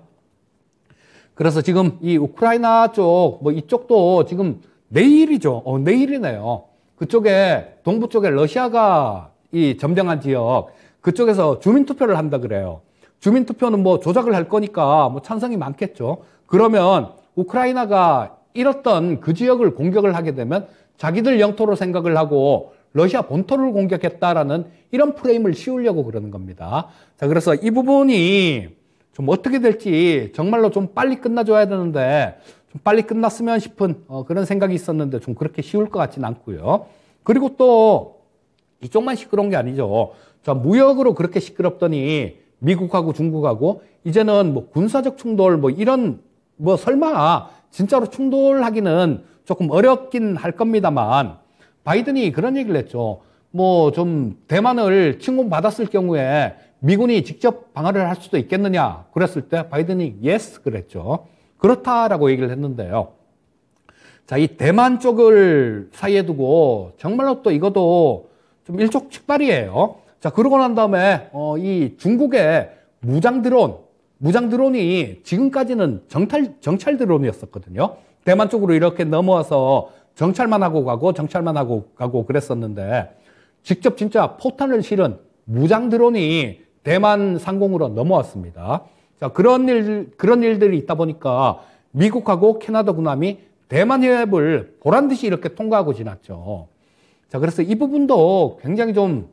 그래서 지금 이 우크라이나 쪽, 이쪽도 지금 내일이죠. 내일이네요. 그쪽에, 동부 쪽에 러시아가 이 점령한 지역, 그쪽에서 주민투표를 한다 그래요. 주민투표는 조작을 할 거니까 찬성이 많겠죠. 그러면 우크라이나가 잃었던 그 지역을 공격을 하게 되면 자기들 영토로 생각을 하고 러시아 본토를 공격했다라는 이런 프레임을 씌우려고 그러는 겁니다. 자, 그래서 이 부분이 좀 어떻게 될지 정말로 좀 빨리 끝나줘야 되는데 좀 빨리 끝났으면 싶은 그런 생각이 있었는데 좀 그렇게 쉬울 것 같지는 않고요. 그리고 또 이쪽만 시끄러운 게 아니죠. 자, 무역으로 그렇게 시끄럽더니 미국하고 중국하고 이제는 군사적 충돌 이런 설마 진짜로 충돌하기는 조금 어렵긴 할 겁니다만 바이든이 그런 얘기를 했죠. 좀 대만을 침공받았을 경우에 미군이 직접 방어를 할 수도 있겠느냐 그랬을 때 바이든이 yes 그랬죠. 그렇다라고 얘기를 했는데요. 자, 이 대만 쪽을 사이에 두고 정말로 또 이것도 좀 일촉즉발이에요. 자, 그러고 난 다음에 이 중국의 무장 드론이 지금까지는 정찰 드론이었었거든요. 대만 쪽으로 이렇게 넘어와서 정찰만 하고 가고 그랬었는데 직접 진짜 포탄을 실은 무장 드론이 대만 상공으로 넘어왔습니다. 자, 그런 일들이 있다 보니까 미국하고 캐나다 군함이 대만 해협을 보란 듯이 이렇게 통과하고 지났죠. 자, 그래서 이 부분도 굉장히 좀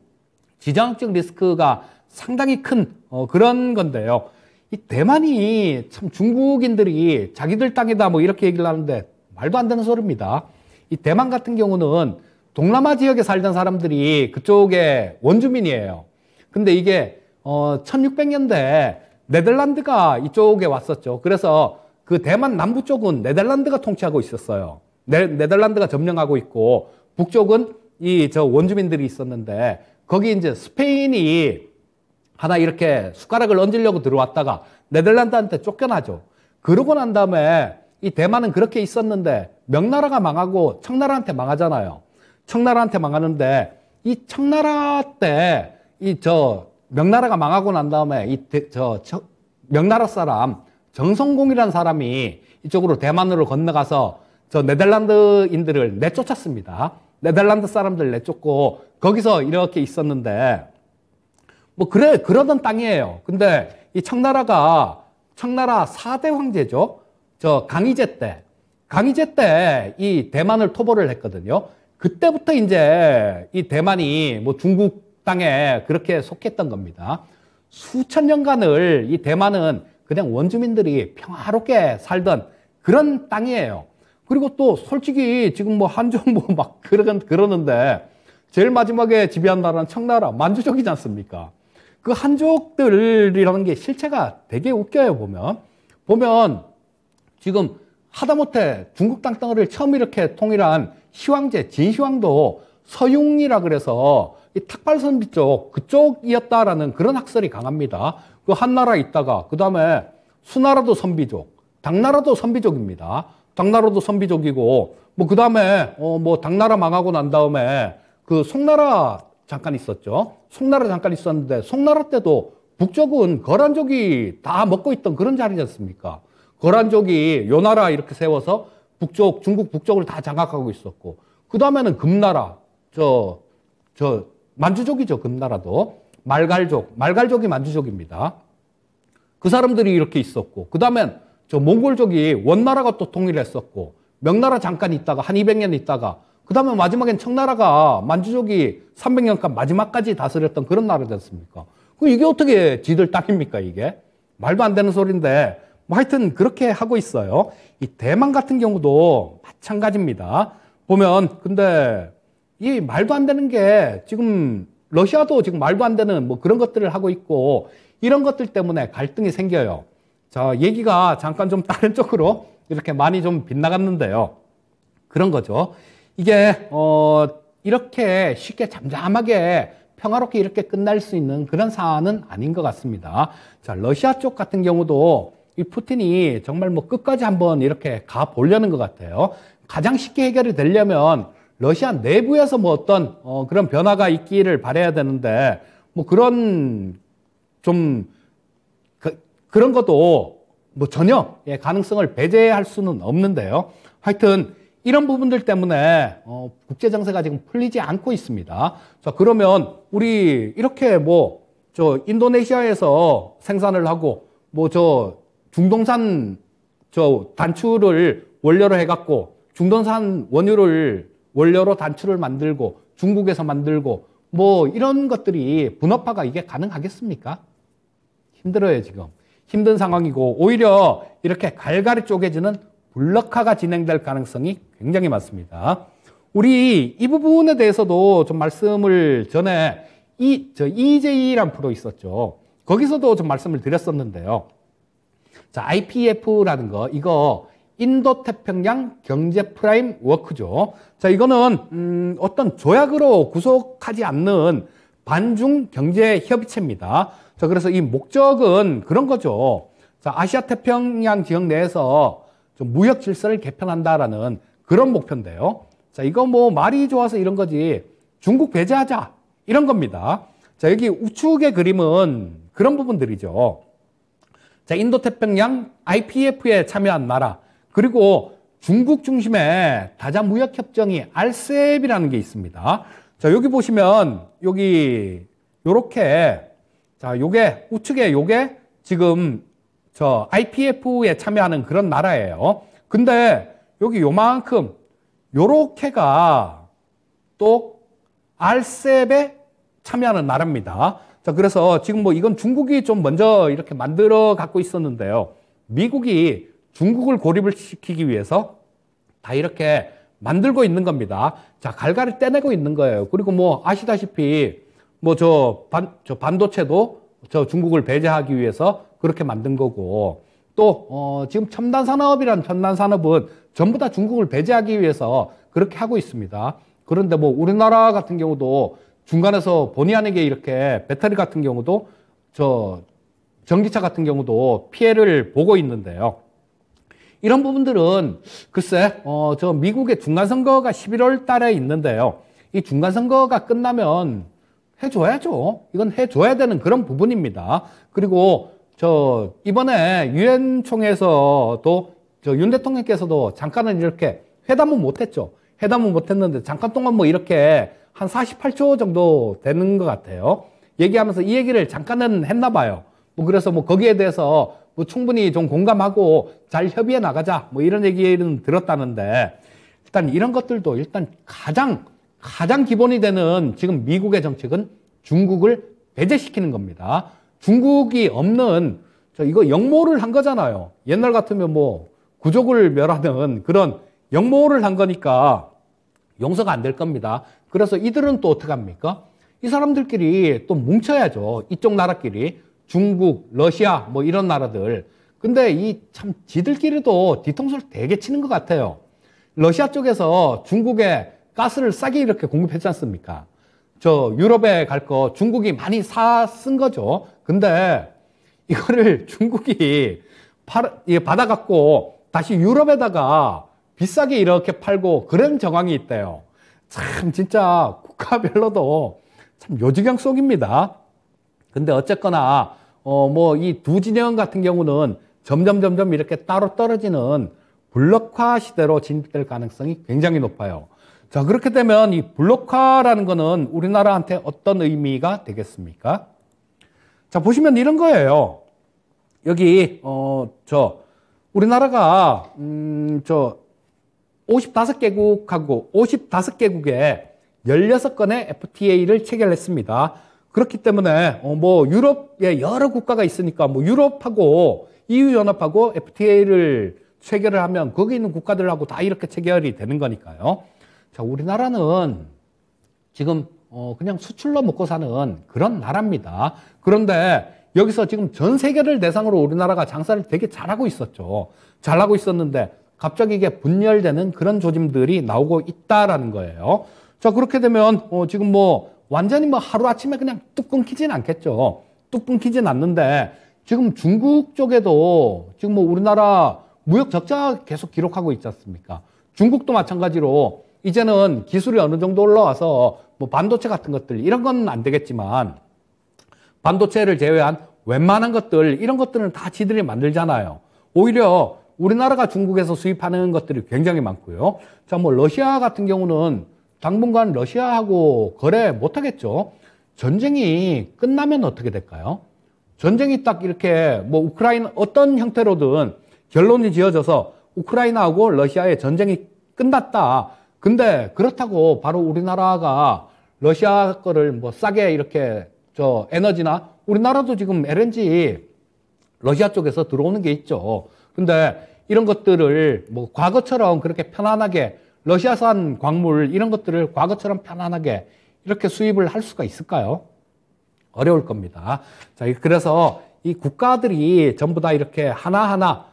지정학적 리스크가 상당히 큰 그런 건데요. 이 대만이 참 중국인들이 자기들 땅이다 이렇게 얘기를 하는데 말도 안 되는 소리입니다. 이 대만 같은 경우는 동남아 지역에 살던 사람들이 그쪽에 원주민이에요. 근데 이게 1600년대 네덜란드가 이쪽에 왔었죠. 그래서 그 대만 남부 쪽은 네덜란드가 통치하고 있었어요. 네덜란드가 점령하고 있고 북쪽은 원주민들이 있었는데 거기 이제 스페인이 하나 이렇게 숟가락을 얹으려고 들어왔다가 네덜란드한테 쫓겨나죠. 그러고 난 다음에 이 대만은 그렇게 있었는데 명나라가 망하고 청나라한테 망하잖아요. 청나라한테 망하는데 이 청나라 때 명나라가 망하고 난 다음에 명나라 사람 정성공이라는 사람이 이쪽으로 대만으로 건너가서 네덜란드인들을 내쫓았습니다. 네덜란드 사람들 내쫓고 거기서 이렇게 있었는데 그러던 땅이에요. 근데 이 청나라 4대 황제죠. 강희제 때 이 대만을 토벌을 했거든요. 그때부터 이제 이 대만이 중국 땅에 그렇게 속했던 겁니다. 수천 년간을 이 대만은 그냥 원주민들이 평화롭게 살던 그런 땅이에요. 그리고 또 솔직히 지금 한중 막 그러는데 제일 마지막에 지배한 나라는 청나라, 만주족이지 않습니까? 그 한족들이라는 게 실체가 되게 웃겨요, 보면 지금 하다못해 중국 땅덩어리를 처음 이렇게 통일한 시황제, 진시황도 서융이라 그래서 이 탁발선비 쪽, 그쪽이었다라는 그런 학설이 강합니다. 그 한나라 있다가, 그 다음에 수나라도 선비족, 당나라도 선비족입니다. 당나라도 선비족이고, 뭐, 그 다음에, 뭐, 당나라 망하고 난 다음에 그 송나라 잠깐 있었죠. 송나라 잠깐 있었는데, 송나라 때도 북쪽은 거란족이 다 먹고 있던 그런 자리지 않습니까? 거란족이 요 나라 이렇게 세워서 북쪽, 중국 북쪽을 다 장악하고 있었고, 그 다음에는 금나라, 만주족이죠, 금나라도. 말갈족이 만주족입니다. 그 사람들이 이렇게 있었고, 그 다음엔 몽골족이 원나라가 또 통일했었고, 명나라 잠깐 있다가, 한 200년 있다가, 그 다음에 마지막엔 청나라가 만주족이 300년간 마지막까지 다스렸던 그런 나라지 않습니까? 이게 어떻게 지들 땅입니까, 이게? 말도 안 되는 소리인데, 뭐 하여튼 그렇게 하고 있어요. 이 대만 같은 경우도 마찬가지입니다. 보면, 근데 이 말도 안 되는 게 지금 러시아도 지금 말도 안 되는 뭐 그런 것들을 하고 있고 이런 것들 때문에 갈등이 생겨요. 자, 얘기가 잠깐 좀 다른 쪽으로 이렇게 많이 좀 빗나갔는데요. 그런 거죠. 이게, 이렇게 쉽게 잠잠하게 평화롭게 이렇게 끝날 수 있는 그런 사안은 아닌 것 같습니다. 자, 러시아 쪽 같은 경우도 이 푸틴이 정말 뭐 끝까지 한번 이렇게 가 보려는 것 같아요. 가장 쉽게 해결이 되려면 러시아 내부에서 뭐 어떤 그런 변화가 있기를 바라야 되는데 뭐 그런 좀 그런 것도 뭐 전혀 가능성을 배제할 수는 없는데요. 하여튼 이런 부분들 때문에 국제 정세가 지금 풀리지 않고 있습니다. 자, 그러면 우리 이렇게 뭐 저 인도네시아에서 생산을 하고 뭐 저 중동산 저 단추를 원료로 해갖고 중동산 원유를 원료로 단추를 만들고 중국에서 만들고 뭐 이런 것들이 분업화가 이게 가능하겠습니까? 힘들어요, 지금. 힘든 상황이고 오히려 이렇게 갈갈이 쪼개지는 블록화가 진행될 가능성이 굉장히 많습니다. 우리 이 부분에 대해서도 좀 말씀을 전에 EJ라는 프로 있었죠. 거기서도 좀 말씀을 드렸었는데요. 자, IPF라는 거, 이거 인도태평양 경제 프라임 워크죠. 자, 이거는 어떤 조약으로 구속하지 않는 반중 경제 협의체입니다. 자, 그래서 이 목적은 그런 거죠. 자, 아시아 태평양 지역 내에서 좀 무역 질서를 개편한다라는 그런 목표인데요. 자, 이거 뭐 말이 좋아서 이런 거지. 중국 배제하자. 이런 겁니다. 자, 여기 우측의 그림은 그런 부분들이죠. 자, 인도태평양 IPF에 참여한 나라. 그리고 중국 중심의 다자무역협정이 RCEP이라는 게 있습니다. 자, 여기 보시면, 여기, 요렇게, 자, 요게, 우측에 요게 지금 저 IPF에 참여하는 그런 나라예요. 근데 여기 요만큼, 요렇게가 또 RCEP에 참여하는 나라입니다. 자, 그래서 지금 뭐 이건 중국이 좀 먼저 이렇게 만들어 갖고 있었는데요. 미국이 중국을 고립을 시키기 위해서 다 이렇게 만들고 있는 겁니다. 자, 갈갈이 떼내고 있는 거예요. 그리고 뭐 아시다시피 뭐 반도체도 저 중국을 배제하기 위해서 그렇게 만든 거고 또 지금 첨단 산업은 전부 다 중국을 배제하기 위해서 그렇게 하고 있습니다. 그런데 뭐 우리나라 같은 경우도 중간에서 본의 아니게 이렇게 배터리 같은 경우도 전기차 같은 경우도 피해를 보고 있는데요. 이런 부분들은 글쎄 저 미국의 중간선거가 11월 달에 있는데요. 이 중간선거가 끝나면 해줘야죠. 이건 해줘야 되는 그런 부분입니다. 그리고 이번에 유엔 총회에서도 윤 대통령께서도 잠깐은 이렇게 회담은 못했죠. 회담은 못했는데 잠깐 동안 뭐 이렇게 한 48초 정도 되는 것 같아요. 얘기하면서 이 얘기를 잠깐은 했나 봐요. 뭐 그래서 뭐 거기에 대해서 뭐 충분히 좀 공감하고 잘 협의해 나가자 뭐 이런 얘기는 들었다는데 일단 이런 것들도 일단 가장 기본이 되는 지금 미국의 정책은 중국을 배제시키는 겁니다. 중국이 없는 이거 역모를 한 거잖아요. 옛날 같으면 뭐 구족을 멸하는 그런 역모를 한 거니까 용서가 안 될 겁니다. 그래서 이들은 또 어떻게 합니까? 이 사람들끼리 또 뭉쳐야죠. 이쪽 나라끼리. 중국, 러시아 뭐 이런 나라들. 근데 이 참 지들끼리도 뒤통수를 되게 치는 것 같아요. 러시아 쪽에서 중국에 가스를 싸게 이렇게 공급했지 않습니까? 저 유럽에 갈 거 중국이 많이 쓴 거죠. 근데 이거를 중국이 받아갖고 다시 유럽에다가 비싸게 이렇게 팔고 그런 정황이 있대요. 참 진짜 국가별로도 참 요지경 속입니다. 근데 어쨌거나 뭐 이 두 진영 같은 경우는 점점 이렇게 따로 떨어지는 블록화 시대로 진입될 가능성이 굉장히 높아요. 자, 그렇게 되면 이 블록화라는 거는 우리나라한테 어떤 의미가 되겠습니까? 자, 보시면 이런 거예요. 여기 우리나라가 55개국하고 55개국에 16건의 FTA를 체결했습니다. 그렇기 때문에 뭐 유럽에 여러 국가가 있으니까 뭐 유럽하고 EU 연합하고 FTA를 체결을 하면 거기 있는 국가들하고 다 이렇게 체결이 되는 거니까요. 자, 우리나라는 지금 그냥 수출로 먹고 사는 그런 나라입니다. 그런데 여기서 지금 전 세계를 대상으로 우리나라가 장사를 되게 잘하고 있었죠. 잘하고 있었는데 갑자기 이게 분열되는 그런 조짐들이 나오고 있다라는 거예요. 자, 그렇게 되면 지금 뭐 완전히 뭐 하루아침에 그냥 뚝 끊기진 않겠죠. 뚝 끊기진 않는데 지금 중국 쪽에도 지금 뭐 우리나라 무역 적자 계속 기록하고 있지 않습니까? 중국도 마찬가지로 이제는 기술이 어느 정도 올라와서 뭐 반도체 같은 것들 이런 건 안 되겠지만 반도체를 제외한 웬만한 것들 이런 것들은 다 지들이 만들잖아요. 오히려 우리나라가 중국에서 수입하는 것들이 굉장히 많고요. 자, 뭐 러시아 같은 경우는 당분간 러시아하고 거래 못 하겠죠. 전쟁이 끝나면 어떻게 될까요? 전쟁이 딱 이렇게 뭐 우크라이나 어떤 형태로든 결론이 지어져서 우크라이나하고 러시아의 전쟁이 끝났다. 근데 그렇다고 바로 우리나라가 러시아 거를 뭐 싸게 이렇게 에너지나 우리나라도 지금 LNG 러시아 쪽에서 들어오는 게 있죠. 근데 이런 것들을 뭐 과거처럼 그렇게 편안하게 러시아산 광물 이런 것들을 과거처럼 편안하게 이렇게 수입을 할 수가 있을까요? 어려울 겁니다. 자, 그래서 이 국가들이 전부 다 이렇게 하나하나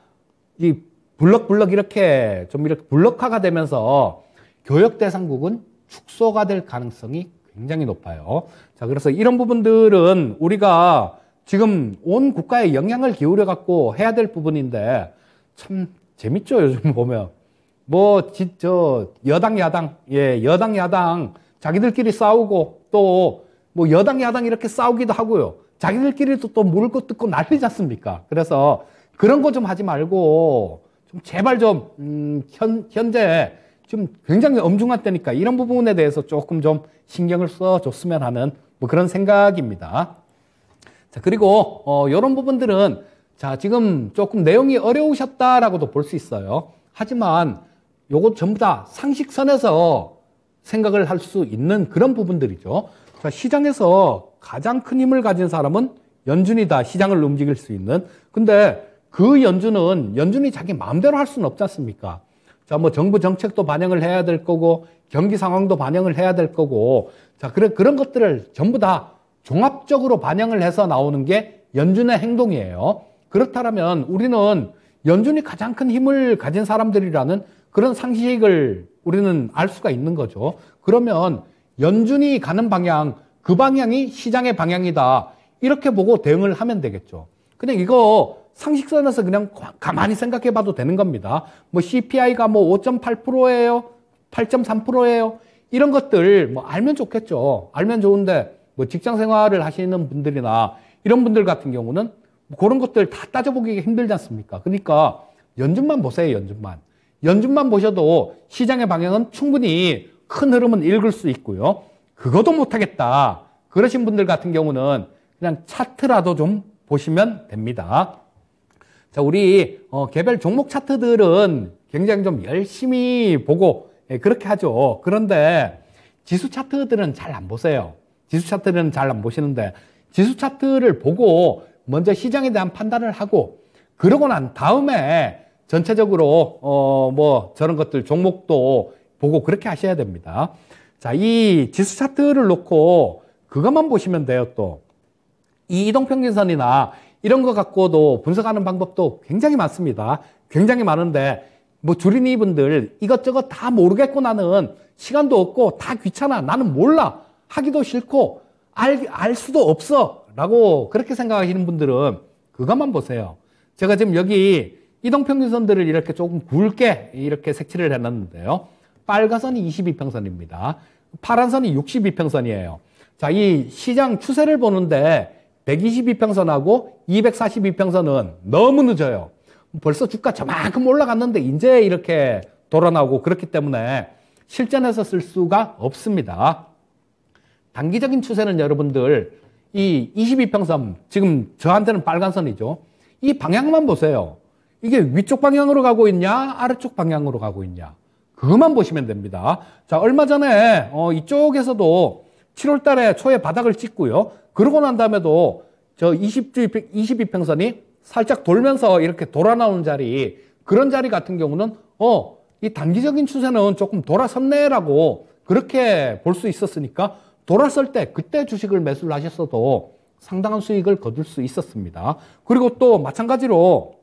이 블럭 이렇게 좀 이렇게 블럭화가 되면서 교역 대상국은 축소가 될 가능성이 굉장히 높아요. 자, 그래서 이런 부분들은 우리가 지금 온 국가에 영향을 기울여 갖고 해야 될 부분인데 참 재밌죠, 요즘 보면. 뭐, 여당, 야당 자기들끼리 싸우고 또 뭐 여당, 야당 이렇게 싸우기도 하고요. 자기들끼리도 또 물고 뜯고 난리지 않습니까? 그래서 그런 거 좀 하지 말고 좀 제발 좀, 현재 지금 굉장히 엄중한 때니까 이런 부분에 대해서 조금 좀 신경을 써줬으면 하는 뭐 그런 생각입니다. 자, 그리고, 이런 부분들은 자, 지금 조금 내용이 어려우셨다라고도 볼 수 있어요. 하지만 요거 전부 다 상식선에서 생각을 할 수 있는 그런 부분들이죠. 자, 시장에서 가장 큰 힘을 가진 사람은 연준이다. 시장을 움직일 수 있는. 근데 그 연준이 자기 마음대로 할 수는 없지 않습니까? 자, 뭐 정부 정책도 반영을 해야 될 거고 경기 상황도 반영을 해야 될 거고 자, 그런 것들을 전부 다 종합적으로 반영을 해서 나오는 게 연준의 행동이에요. 그렇다면 우리는 연준이 가장 큰 힘을 가진 사람들이라는 그런 상식을 우리는 알 수가 있는 거죠. 그러면 연준이 가는 방향, 그 방향이 시장의 방향이다. 이렇게 보고 대응을 하면 되겠죠. 그냥 이거 상식선에서 그냥 가만히 생각해 봐도 되는 겁니다. 뭐 CPI가 뭐 5.8%예요? 8.3%예요? 이런 것들 뭐 알면 좋겠죠. 알면 좋은데 뭐 직장 생활을 하시는 분들이나 이런 분들 같은 경우는 뭐 그런 것들 다 따져보기가 힘들지 않습니까? 그러니까 연준만 보세요, 연준만. 연준만 보셔도 시장의 방향은 충분히 큰 흐름은 읽을 수 있고요. 그것도 못하겠다. 그러신 분들 같은 경우는 그냥 차트라도 좀 보시면 됩니다. 자, 우리 개별 종목 차트들은 굉장히 좀 열심히 보고 그렇게 하죠. 그런데 지수 차트들은 잘 안 보세요. 지수 차트는 잘 안 보시는데 지수 차트를 보고 먼저 시장에 대한 판단을 하고 그러고 난 다음에 전체적으로 뭐 저런 것들 종목도 보고 그렇게 하셔야 됩니다. 자, 이 지수 차트를 놓고 그것만 보시면 돼요, 또. 이 이동평균선이나 이런 거 갖고도 분석하는 방법도 굉장히 많습니다. 굉장히 많은데, 뭐 주린이 분들 이것저것 다 모르겠고 나는 시간도 없고 다 귀찮아. 나는 몰라. 하기도 싫고 알 수도 없어. 라고 그렇게 생각하시는 분들은 그것만 보세요. 제가 지금 여기 이동평균선들을 이렇게 조금 굵게 이렇게 색칠을 해놨는데요. 빨간 선이 22평선입니다. 파란 선이 62평선이에요. 자, 이 시장 추세를 보는데 122평선하고 242평선은 너무 늦어요. 벌써 주가 저만큼 올라갔는데 이제 이렇게 돌아 나오고 그렇기 때문에 실전에서 쓸 수가 없습니다. 단기적인 추세는 여러분들 이 22평선, 지금 저한테는 빨간 선이죠. 이 방향만 보세요. 이게 위쪽 방향으로 가고 있냐, 아래쪽 방향으로 가고 있냐. 그것만 보시면 됩니다. 자, 얼마 전에 이쪽에서도 7월 달에 초에 바닥을 찍고요. 그러고 난 다음에도 저 22평선이 살짝 돌면서 이렇게 돌아 나오는 자리, 그런 자리 같은 경우는 이 단기적인 추세는 조금 돌아섰네라고 그렇게 볼 수 있었으니까 돌았을 때 그때 주식을 매수를 하셨어도 상당한 수익을 거둘 수 있었습니다. 그리고 또 마찬가지로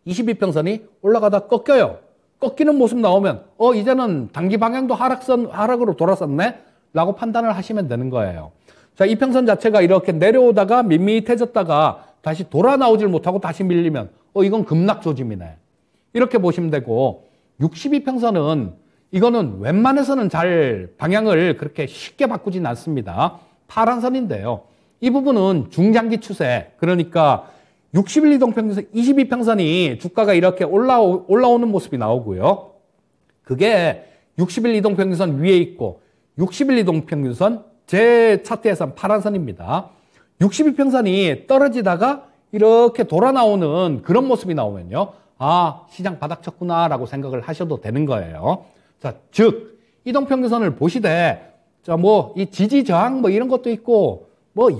22평선이 올라가다 꺾여요. 꺾이는 모습 나오면 이제는 단기 방향도 하락으로 돌아섰네 라고 판단을 하시면 되는 거예요. 자, 이평선 자체가 이렇게 내려오다가 밋밋해졌다가 다시 돌아 나오질 못하고 다시 밀리면 이건 급락 조짐이네. 이렇게 보시면 되고, 62평선은 이거는 웬만해서는 잘 방향을 그렇게 쉽게 바꾸진 않습니다. 파란 선인데요. 이 부분은 중장기 추세, 그러니까 60일 이동평균선 22평선이 주가가 이렇게 올라오는 모습이 나오고요. 그게 60일 이동평균선 위에 있고 60일 이동평균선 제 차트에선 파란 선입니다. 62평선이 떨어지다가 이렇게 돌아 나오는 그런 모습이 나오면요. 시장 바닥 쳤구나 라고 생각을 하셔도 되는 거예요. 자, 즉 이동평균선을 보시되 이 지지 저항 이런 것도 있고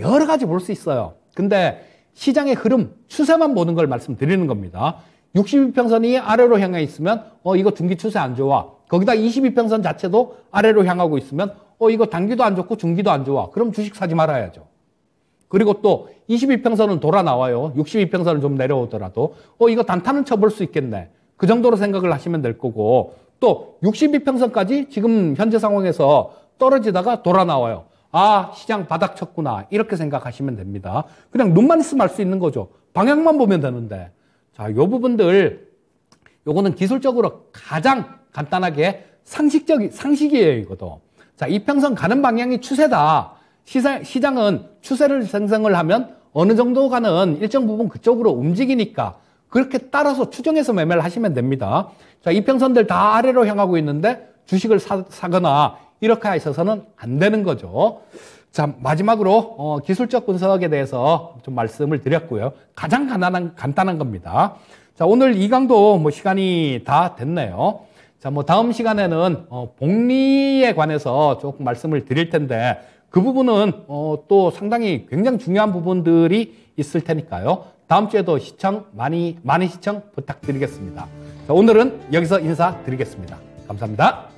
여러 가지 볼 수 있어요. 근데 시장의 흐름, 추세만 보는 걸 말씀드리는 겁니다. 62평선이 아래로 향해 있으면 이거 중기 추세 안 좋아. 거기다 22평선 자체도 아래로 향하고 있으면 이거 단기도 안 좋고 중기도 안 좋아. 그럼 주식 사지 말아야죠. 그리고 또 22평선은 돌아 나와요. 62평선은 좀 내려오더라도 이거 단타는 쳐볼 수 있겠네. 그 정도로 생각을 하시면 될 거고, 또 62평선까지 지금 현재 상황에서 떨어지다가 돌아 나와요. 시장 바닥 쳤구나. 이렇게 생각하시면 됩니다. 그냥 눈만 있으면 알 수 있는 거죠. 방향만 보면 되는데. 자, 요 부분들, 요거는 기술적으로 가장 간단하게 상식이에요, 이것도. 자, 이평선 가는 방향이 추세다. 시장은 추세를 생성을 하면 어느 정도 가는 일정 부분 그쪽으로 움직이니까 그렇게 따라서 추정해서 매매를 하시면 됩니다. 자, 이평선들 다 아래로 향하고 있는데 주식을 사거나 이렇게 하셔서는 안 되는 거죠. 자, 마지막으로 기술적 분석에 대해서 좀 말씀을 드렸고요. 가장 간단한 겁니다. 자, 오늘 이 강도 시간이 다 됐네요. 자, 다음 시간에는 복리에 관해서 조금 말씀을 드릴 텐데 그 부분은 또 상당히 굉장히 중요한 부분들이 있을 테니까요. 다음 주에도 많이 시청 부탁드리겠습니다. 자, 오늘은 여기서 인사드리겠습니다. 감사합니다.